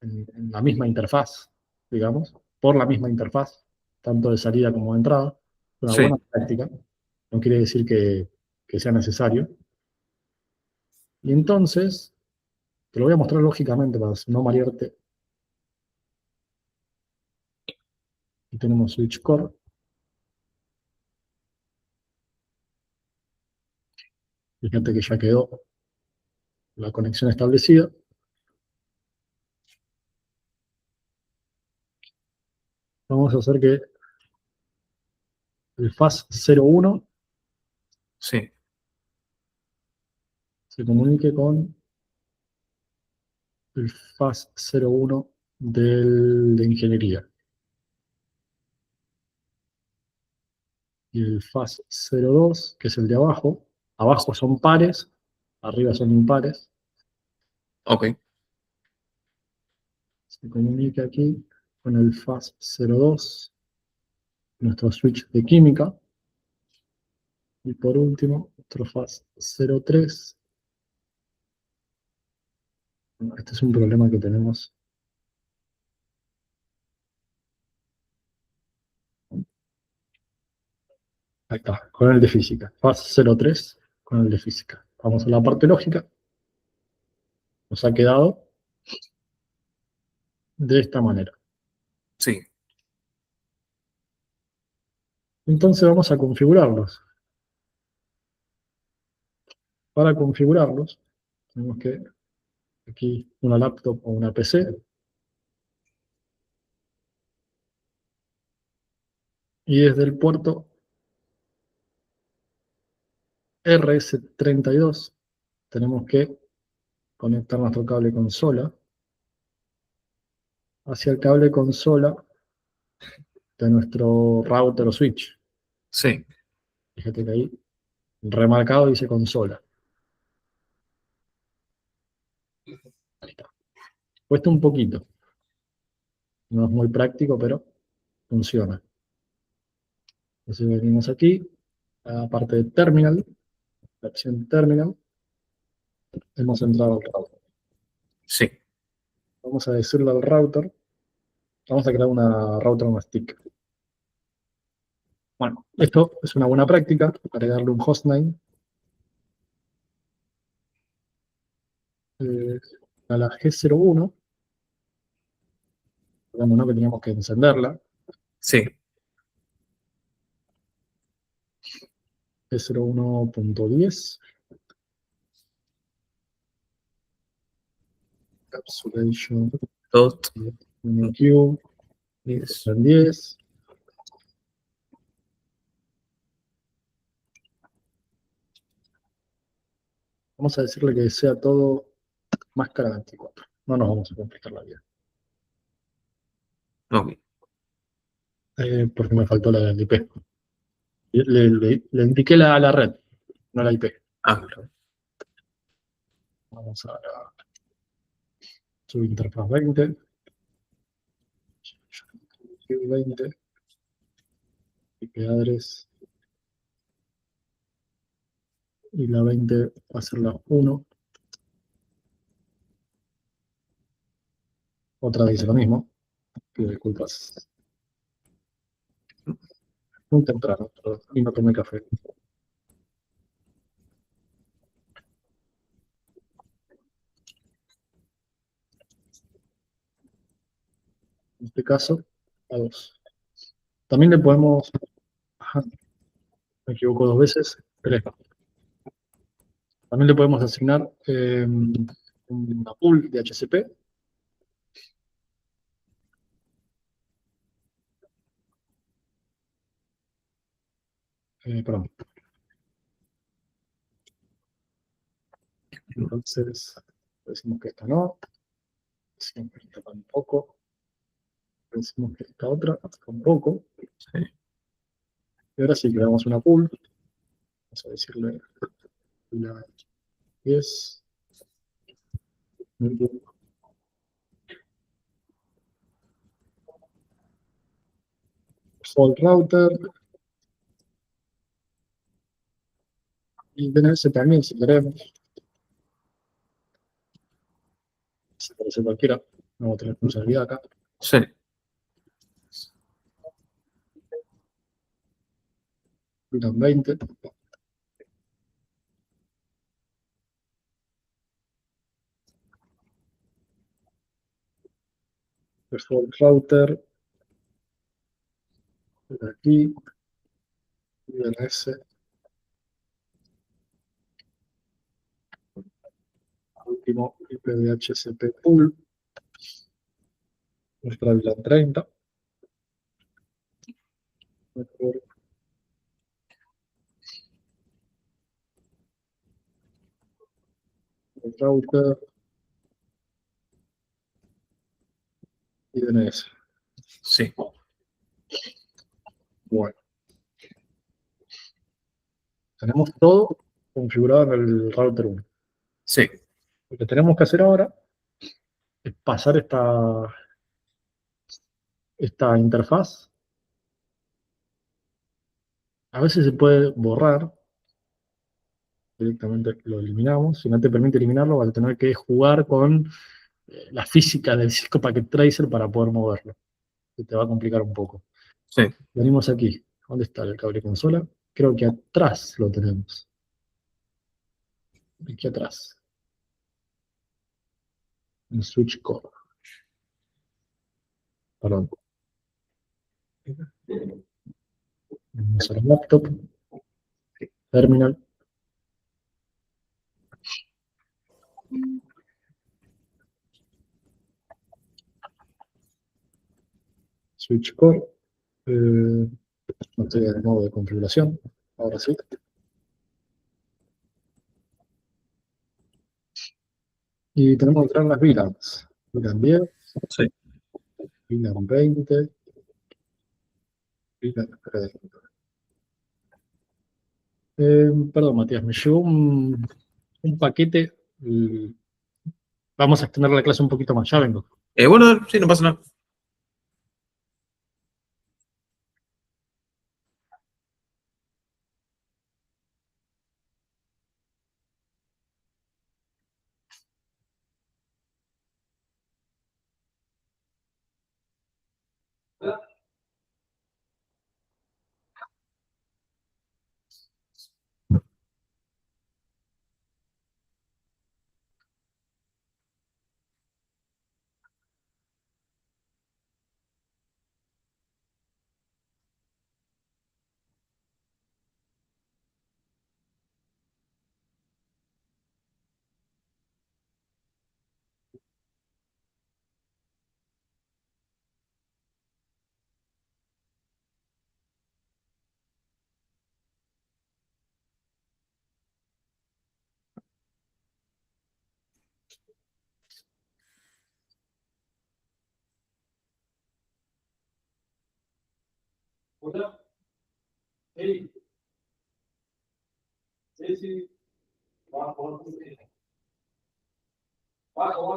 [SPEAKER 1] en la misma interfaz, digamos, por la misma interfaz, tanto de salida como de entrada. Una buena
[SPEAKER 2] Sí,
[SPEAKER 1] práctica, no quiere decir que sea necesario. Y entonces, te lo voy a mostrar lógicamente para no marearte. Y tenemos switch core. Fíjate que ya quedó la conexión establecida. Vamos a hacer que el FAS01
[SPEAKER 2] sí,
[SPEAKER 1] se comunique con el FAS01 de ingeniería. Y el FAS02, que es el de abajo. Abajo son pares, arriba son impares.
[SPEAKER 2] ok,
[SPEAKER 1] Se comunica aquí con el FAS02, nuestro switch de química. Y por último, nuestro FAS03. Este es un problema que tenemos. Ahí está, con el de física. FAS03 con el de física. Vamos a la parte lógica. Nos ha quedado de esta manera.
[SPEAKER 2] sí,
[SPEAKER 1] Entonces vamos a configurarlos. Para configurarlos, tenemos que aquí una laptop o una PC. Y desde el puerto RS32 tenemos que conectar nuestro cable consola hacia el cable consola de nuestro router o switch.
[SPEAKER 2] sí,
[SPEAKER 1] Fíjate que ahí remarcado dice consola. Ahí está. Cuesta un poquito. No es muy práctico, pero funciona. Entonces venimos aquí, a la parte de terminal, la opción terminal. Hemos entrado al router.
[SPEAKER 2] sí,
[SPEAKER 1] Vamos a decirle al router, vamos a crear una router on a stick. Bueno, esto es una buena práctica, agregarle un hostname a la G01, digamos, ¿no? Que teníamos que encenderla,
[SPEAKER 2] sí,
[SPEAKER 1] G01.10, encapsulation,
[SPEAKER 2] dot,
[SPEAKER 1] MQ,
[SPEAKER 2] 10,
[SPEAKER 1] 10. Vamos a decirle que sea todo máscara 24. No nos vamos a complicar la vida.
[SPEAKER 2] ok,
[SPEAKER 1] Porque me faltó la IP. Le indiqué la red, no la IP.
[SPEAKER 2] ah, claro,
[SPEAKER 1] Vamos a su interfaz 20, 20, IP address, y la 20 va a ser la 1. Otra dice lo mismo. Pido disculpas. Muy temprano, perdón, y no tomé café. En este caso, a 2. También le podemos, ajá, me equivoco 2 veces, 3. También le podemos asignar una pool de HCP. Perdón. Entonces, decimos que esta no, decimos que esta tampoco, decimos que esta otra tampoco.
[SPEAKER 2] sí,
[SPEAKER 1] Y ahora sí, creamos una pool. Vamos a decirle la 10. Default router. Y DNS también, si queremos. Puede ser cualquiera. No voy a tener responsabilidad acá.
[SPEAKER 2] Sí.
[SPEAKER 1] VLAN 20. Default router. De aquí. DNS. Último IP de HCP pool. Nuestra VLAN 30. Network router y DNS.
[SPEAKER 2] Sí.
[SPEAKER 1] Bueno, tenemos todo configurado en el router 1.
[SPEAKER 2] Sí.
[SPEAKER 1] Lo que tenemos que hacer ahora es pasar esta interfaz. A veces se puede borrar, directamente lo eliminamos. Si no te permite eliminarlo, vas a tener que jugar con la física del Cisco Packet Tracer para poder moverlo. Que te va a complicar un poco.
[SPEAKER 2] Sí.
[SPEAKER 1] Venimos aquí. ¿Dónde está el cable consola? Creo que atrás lo tenemos. Aquí atrás. En Switch Core. Perdón. Vamos a la laptop. Terminal. Switch Core. Materia de modo de configuración. Ahora sí. Y tenemos que entrar las VLANs. VLAN 10,
[SPEAKER 2] Sí.
[SPEAKER 1] VLAN 20, VLAN 30. Perdón, Matías, me llegó un paquete. Vamos a extender la clase un poquito más. Ya vengo.
[SPEAKER 2] Bueno, sí, no pasa nada.
[SPEAKER 1] Hola. Hey. Sí, sí. Vamos, vamos,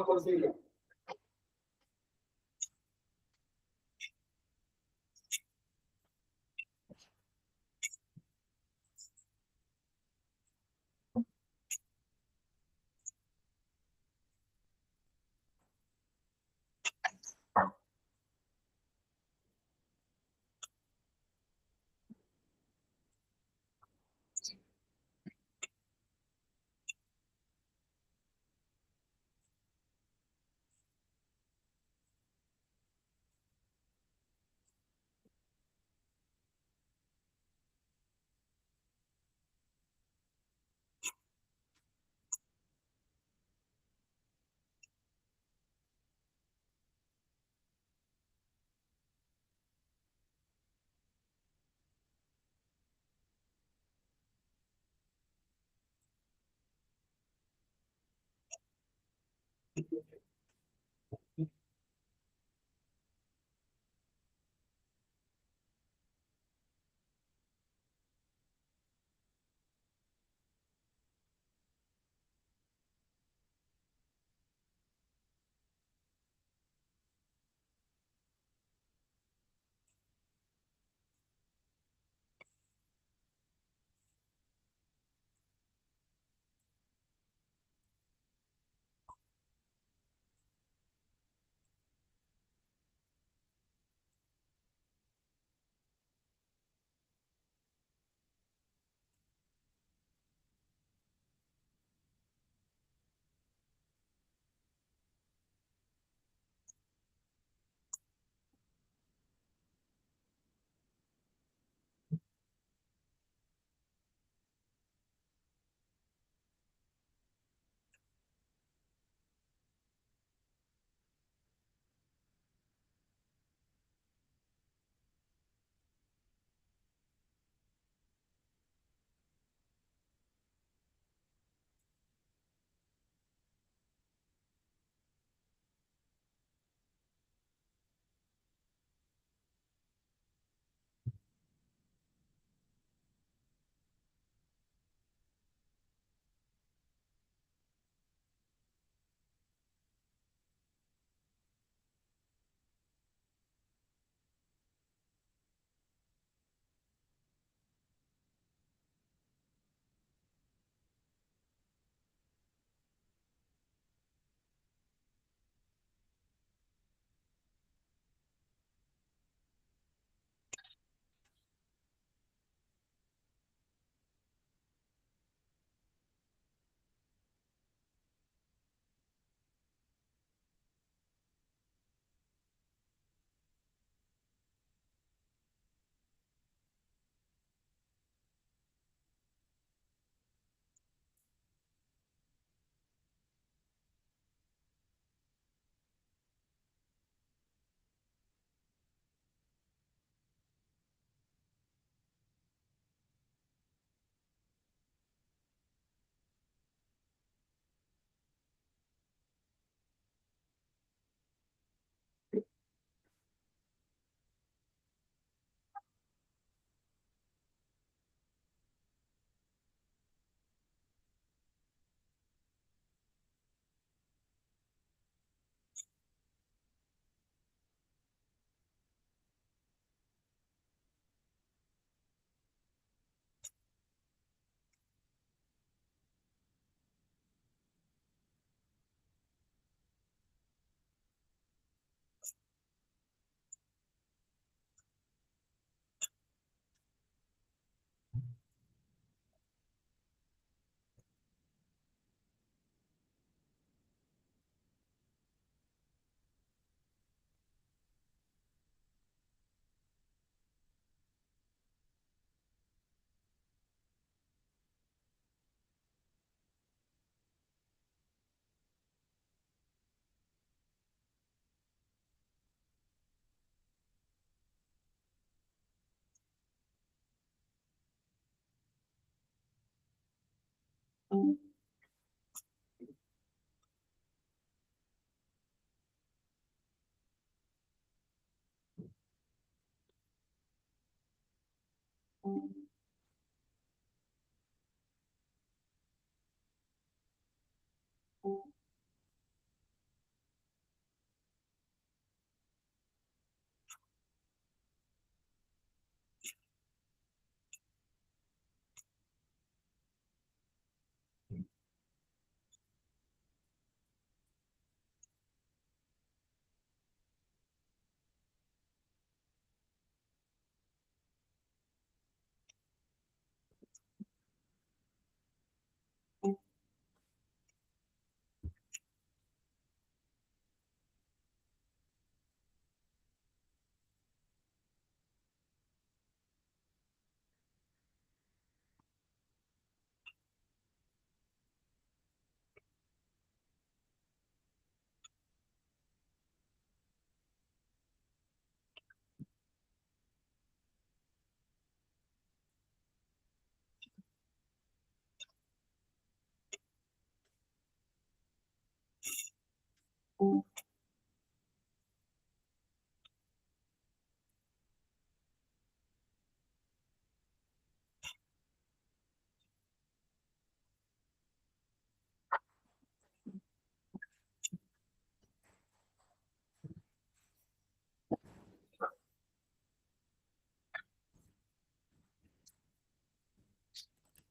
[SPEAKER 1] consigo.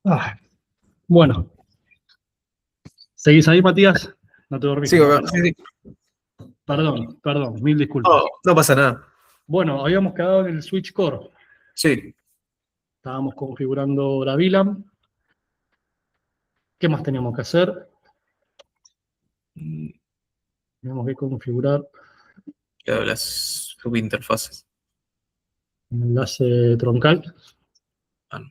[SPEAKER 1] Ah, bueno, ¿seguís ahí, Matías? No te dormiste,
[SPEAKER 2] Sigo
[SPEAKER 1] ¿no?
[SPEAKER 2] acá. Sí, sí.
[SPEAKER 1] Perdón, mil disculpas.
[SPEAKER 2] No, no pasa nada.
[SPEAKER 1] Bueno, habíamos quedado en el Switch Core.
[SPEAKER 2] Sí.
[SPEAKER 1] Estábamos configurando la VLAN. ¿Qué más teníamos que hacer?
[SPEAKER 2] Mm,
[SPEAKER 1] Teníamos que configurar
[SPEAKER 2] claro, las subinterfaces.
[SPEAKER 1] un enlace troncal.
[SPEAKER 2] Ah, no.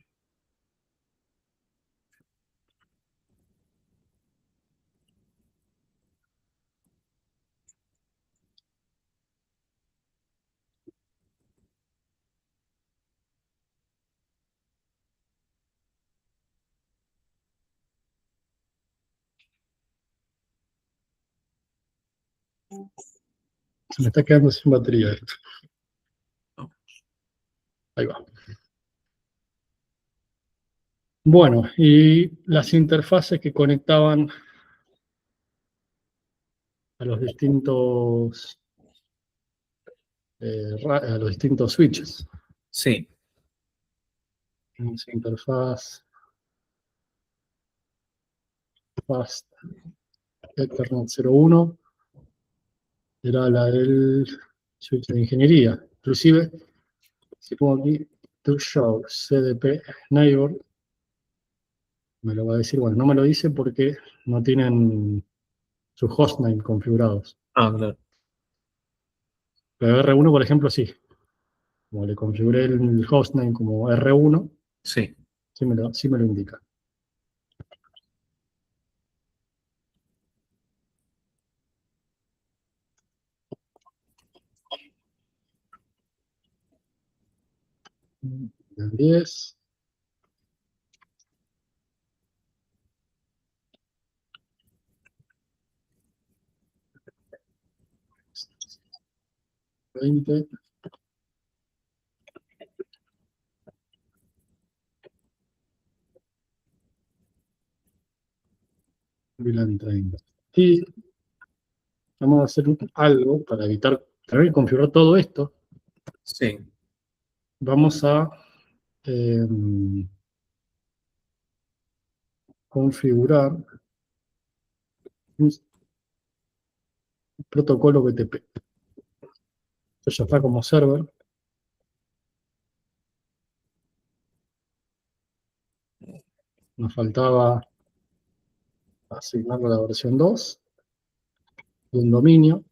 [SPEAKER 1] Se me está quedando sin batería esto.
[SPEAKER 2] No.
[SPEAKER 1] Ahí va. Bueno, y las interfaces que conectaban a los distintos, a los distintos switches.
[SPEAKER 2] Sí,
[SPEAKER 1] Tenemos interfaz Fast Ethernet 01, era la del switch de ingeniería. Inclusive, si pongo aquí to show CDP neighbor, me lo va a decir, bueno, no me lo dice porque no tienen sus hostname configurados.
[SPEAKER 2] claro.
[SPEAKER 1] Pero R1, por ejemplo, sí. Como le configuré el hostname como R1,
[SPEAKER 2] Sí.
[SPEAKER 1] sí me lo indica. El 10. Veinte, VLAN 30. Y vamos a hacer algo para evitar tener que configurar todo esto.
[SPEAKER 2] Sí.
[SPEAKER 1] Vamos a configurar un protocolo BTP. Esto ya está como server. Nos faltaba asignarle la versión 2 y un dominio.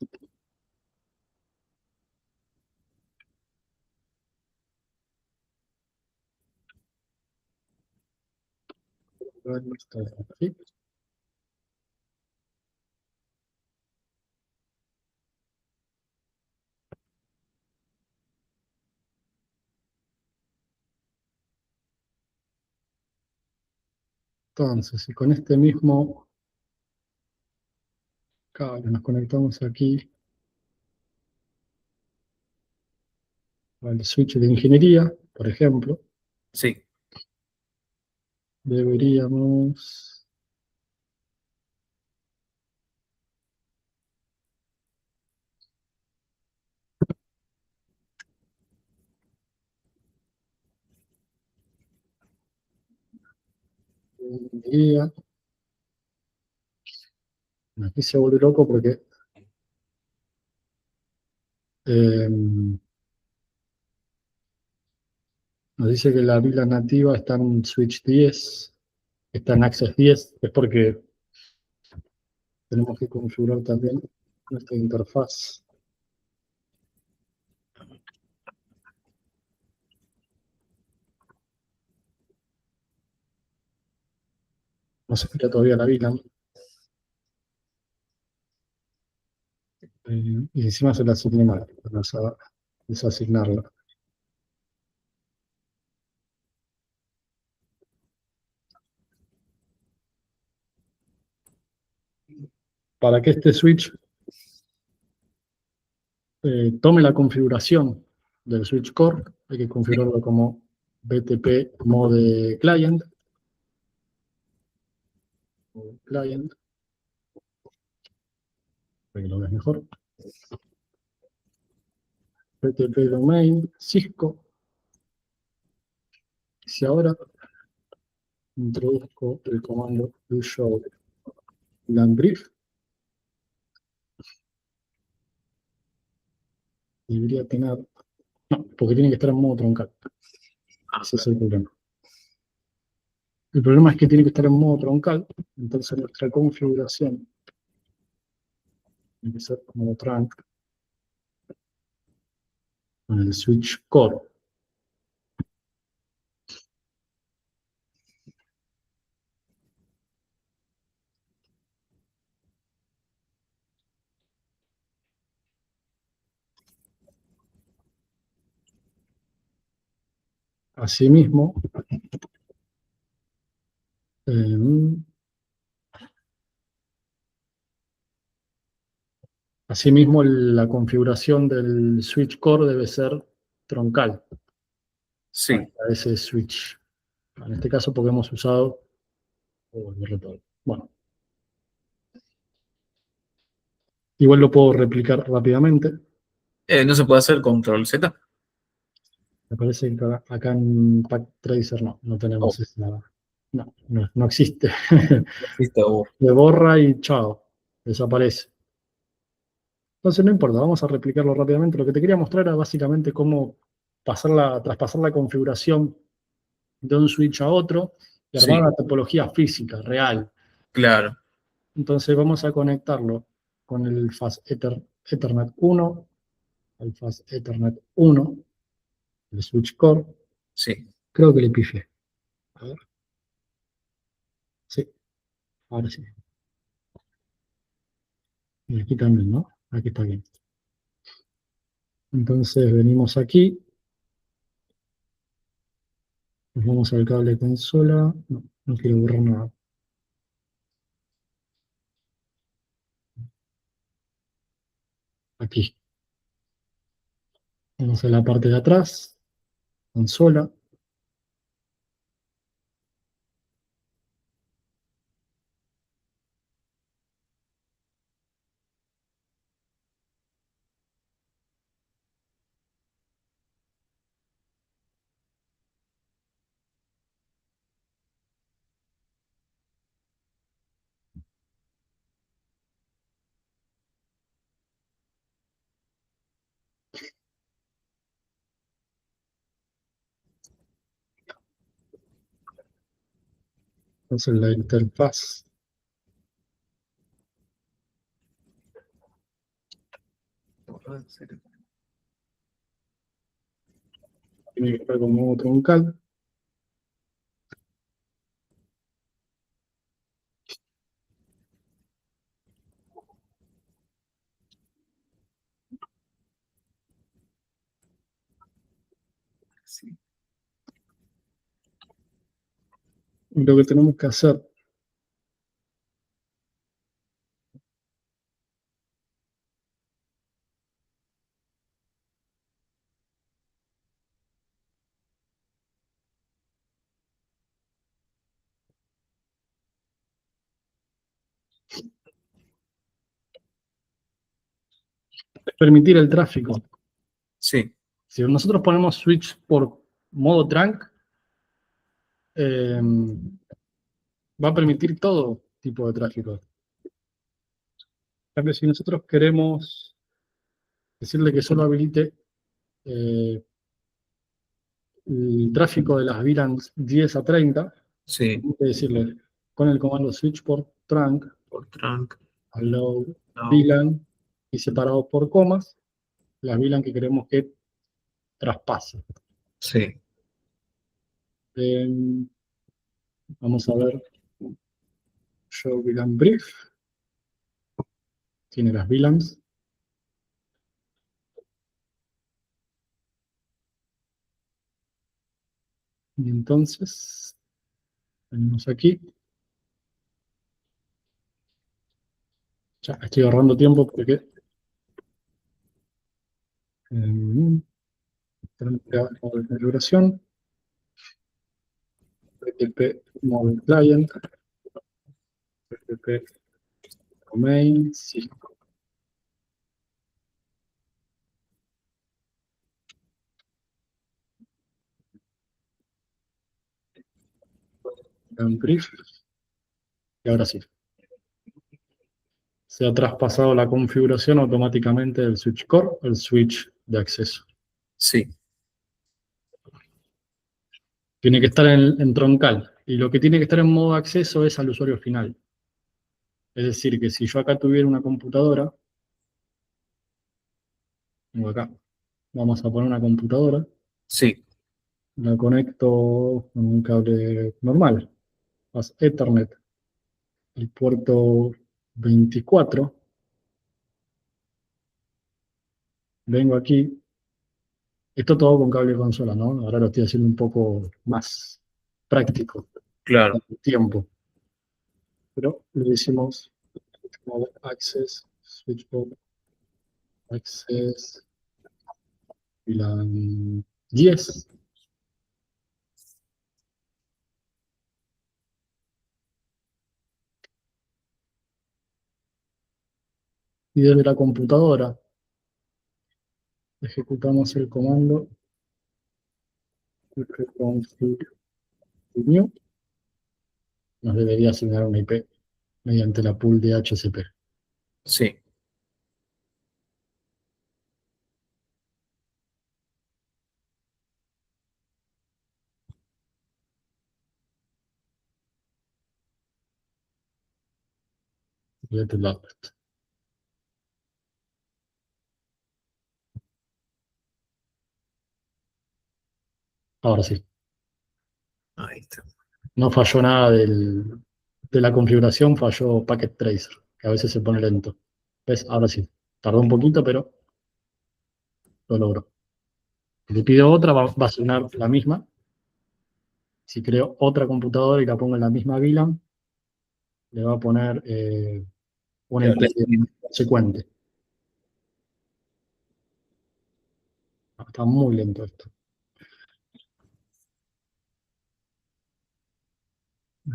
[SPEAKER 1] ¿Sí? Entonces, si con este mismo cable nos conectamos aquí al switch de ingeniería, por ejemplo,
[SPEAKER 2] Sí,
[SPEAKER 1] deberíamos... ingeniería, aquí se vuelve loco porque eh, nos dice que la VLAN nativa está en switch 10, está en Access 10, es porque tenemos que configurar también nuestra interfaz. No se crea todavía la VLAN. Y encima se la asigné mal. Vamos a desasignarla. Para que este switch tome la configuración del switch core, hay que
[SPEAKER 2] sí.
[SPEAKER 1] configurarlo como BTP mode client. Client, para que lo veas mejor. BTP domain, Cisco. Si ahora introduzco el comando show LAN brief, debería tener... No, porque tiene que estar en modo troncal. Ese es el problema. El problema es que tiene que estar en modo troncal, entonces nuestra configuración tiene que ser modo trunk con el switch core. Asimismo, eh, asimismo, la configuración del switch core debe ser troncal
[SPEAKER 2] Sí.
[SPEAKER 1] a ese switch. En este caso, porque hemos usado el retorno. Bueno, igual lo puedo replicar rápidamente.
[SPEAKER 2] No se puede hacer control Z.
[SPEAKER 1] Me parece que acá en Pack Tracer no
[SPEAKER 2] Oh,
[SPEAKER 1] tenemos esa. No existe.
[SPEAKER 2] viste, oh,
[SPEAKER 1] Se borra y chao, desaparece. Entonces no importa, vamos a replicarlo rápidamente. Lo que te quería mostrar era básicamente cómo traspasar la configuración de un switch a otro y armar
[SPEAKER 2] sí,
[SPEAKER 1] una topología física, real.
[SPEAKER 2] claro,
[SPEAKER 1] Entonces vamos a conectarlo con el Fast Ethernet 1, el Fast Ethernet 1, el switch core.
[SPEAKER 2] sí.
[SPEAKER 1] Creo que le pifié. A ver, sí, ahora sí. Y aquí también, ¿no? Aquí está bien. Entonces venimos aquí, nos vamos al cable consola. No quiero borrar nada. Aquí. Vamos a la parte de atrás, consola. Entonces la interfaz tiene que estar como troncal.
[SPEAKER 2] Sí.
[SPEAKER 1] lo que tenemos que hacer es permitir el tráfico.
[SPEAKER 2] Sí,
[SPEAKER 1] Si nosotros ponemos switch por modo trunk, va a permitir todo tipo de tráfico. En cambio, si nosotros queremos decirle que solo habilite eh, el tráfico de las VLANs 10 a 30,
[SPEAKER 2] sí.
[SPEAKER 1] tenemos que decirle con el comando switch por trunk,
[SPEAKER 2] Por trunk.
[SPEAKER 1] allow
[SPEAKER 2] No.
[SPEAKER 1] VLAN y separado por comas, las VLAN que queremos que traspase.
[SPEAKER 2] Sí,
[SPEAKER 1] Vamos a ver show VLAN brief, tiene las VLANs. Y entonces, venimos aquí. Ya estoy ahorrando tiempo porque tenemos que dar modo de configuración, FTP Mobile Client, FTP Domain, sí. Brief, y ahora sí. Se ha traspasado la configuración automáticamente del switch core al switch de acceso.
[SPEAKER 2] sí,
[SPEAKER 1] Tiene que estar en troncal. Y lo que tiene que estar en modo acceso es al usuario final. Es decir, que si yo acá tuviera una computadora, tengo acá, vamos a poner una computadora,
[SPEAKER 2] sí,
[SPEAKER 1] la conecto con un cable normal, as Ethernet, el puerto 24, vengo aquí, esto todo con cable de consola, ¿no? Ahora lo estoy haciendo un poco más práctico,
[SPEAKER 2] claro,
[SPEAKER 1] tiempo, pero le decimos access, switchboard, access, y la 10, y desde la computadora ejecutamos el comando fconfig new, nos debería asignar una IP mediante la pool de HCP.
[SPEAKER 2] sí,
[SPEAKER 1] Let it load. Ahora sí,
[SPEAKER 2] ahí está.
[SPEAKER 1] no falló nada de la configuración, falló Packet Tracer, que a veces se pone lento. ¿Ves? Ahora sí, tardó un poquito, pero lo logró. Si le pido otra, va a asignar la misma. Si creo otra computadora y la pongo en la misma VLAN, le va a poner una
[SPEAKER 2] Claro,
[SPEAKER 1] IP consecuente. Está muy lento esto.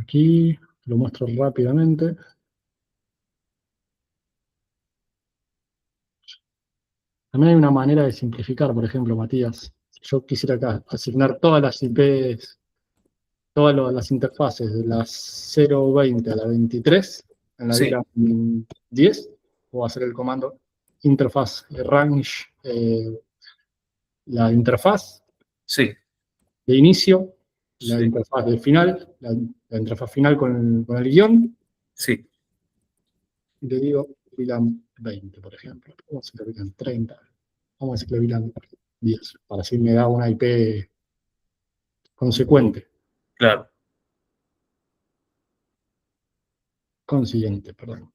[SPEAKER 1] Aquí lo muestro rápidamente. También hay una manera de simplificar, por ejemplo, Matías. Si yo quisiera acá asignar todas las IPs, todas las interfaces de las 0.20 a la 23 en la
[SPEAKER 2] sí,
[SPEAKER 1] VLAN 10, puedo hacer el comando interfaz range, la interfaz
[SPEAKER 2] sí,
[SPEAKER 1] de inicio, la
[SPEAKER 2] sí,
[SPEAKER 1] interfaz de final, la interfaz final con el guión,
[SPEAKER 2] sí,
[SPEAKER 1] y le digo VLAN 20, por ejemplo. Vamos a hacer VLAN 30, vamos a decirle VLAN 10, para así me da una IP consecuente,
[SPEAKER 2] claro,
[SPEAKER 1] consiguiente, perdón.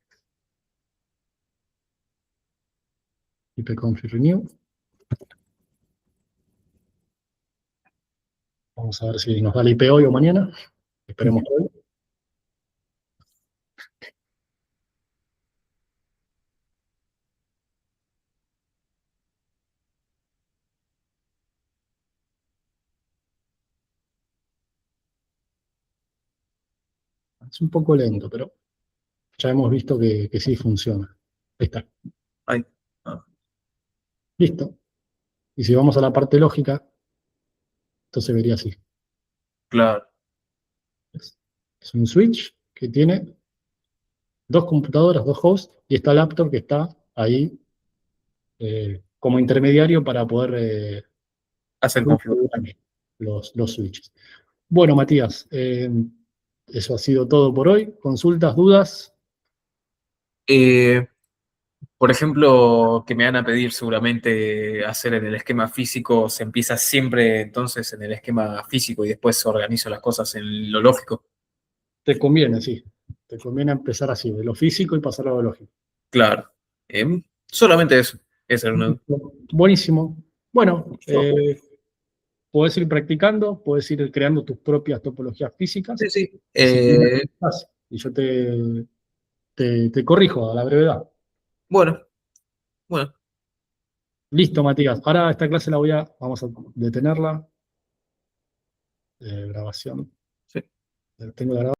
[SPEAKER 1] ipconfig renew. Vamos a ver si nos da la IP hoy o mañana. Esperemos que hoy. Es un poco lento, pero ya hemos visto que sí funciona. Ahí está.
[SPEAKER 2] Ahí. Ah,
[SPEAKER 1] Listo. Y si vamos a la parte lógica, esto se vería así.
[SPEAKER 2] claro.
[SPEAKER 1] Es un switch que tiene dos computadoras, dos hosts, y esta laptop que está ahí como intermediario para poder
[SPEAKER 2] Hacen configuración.
[SPEAKER 1] configurar los switches. Bueno, Matías, eso ha sido todo por hoy. ¿Consultas, dudas?
[SPEAKER 2] Eh, por ejemplo, que me van a pedir seguramente hacer en el esquema físico, se empieza siempre entonces en el esquema físico y después se organizo las cosas en lo lógico.
[SPEAKER 1] Te conviene, sí. Te conviene empezar así, de lo físico y pasar a lo lógico.
[SPEAKER 2] Claro. Solamente eso. Esa era una.
[SPEAKER 1] Buenísimo. Bueno, podés ir practicando, podés ir creando tus propias topologías físicas.
[SPEAKER 2] Sí, sí.
[SPEAKER 1] Y si tienes dudas, y yo te corrijo a la brevedad.
[SPEAKER 2] Bueno, bueno.
[SPEAKER 1] Listo, Matías. Ahora esta clase vamos a detenerla. Grabación.
[SPEAKER 2] Sí.
[SPEAKER 1] Tengo la grabación.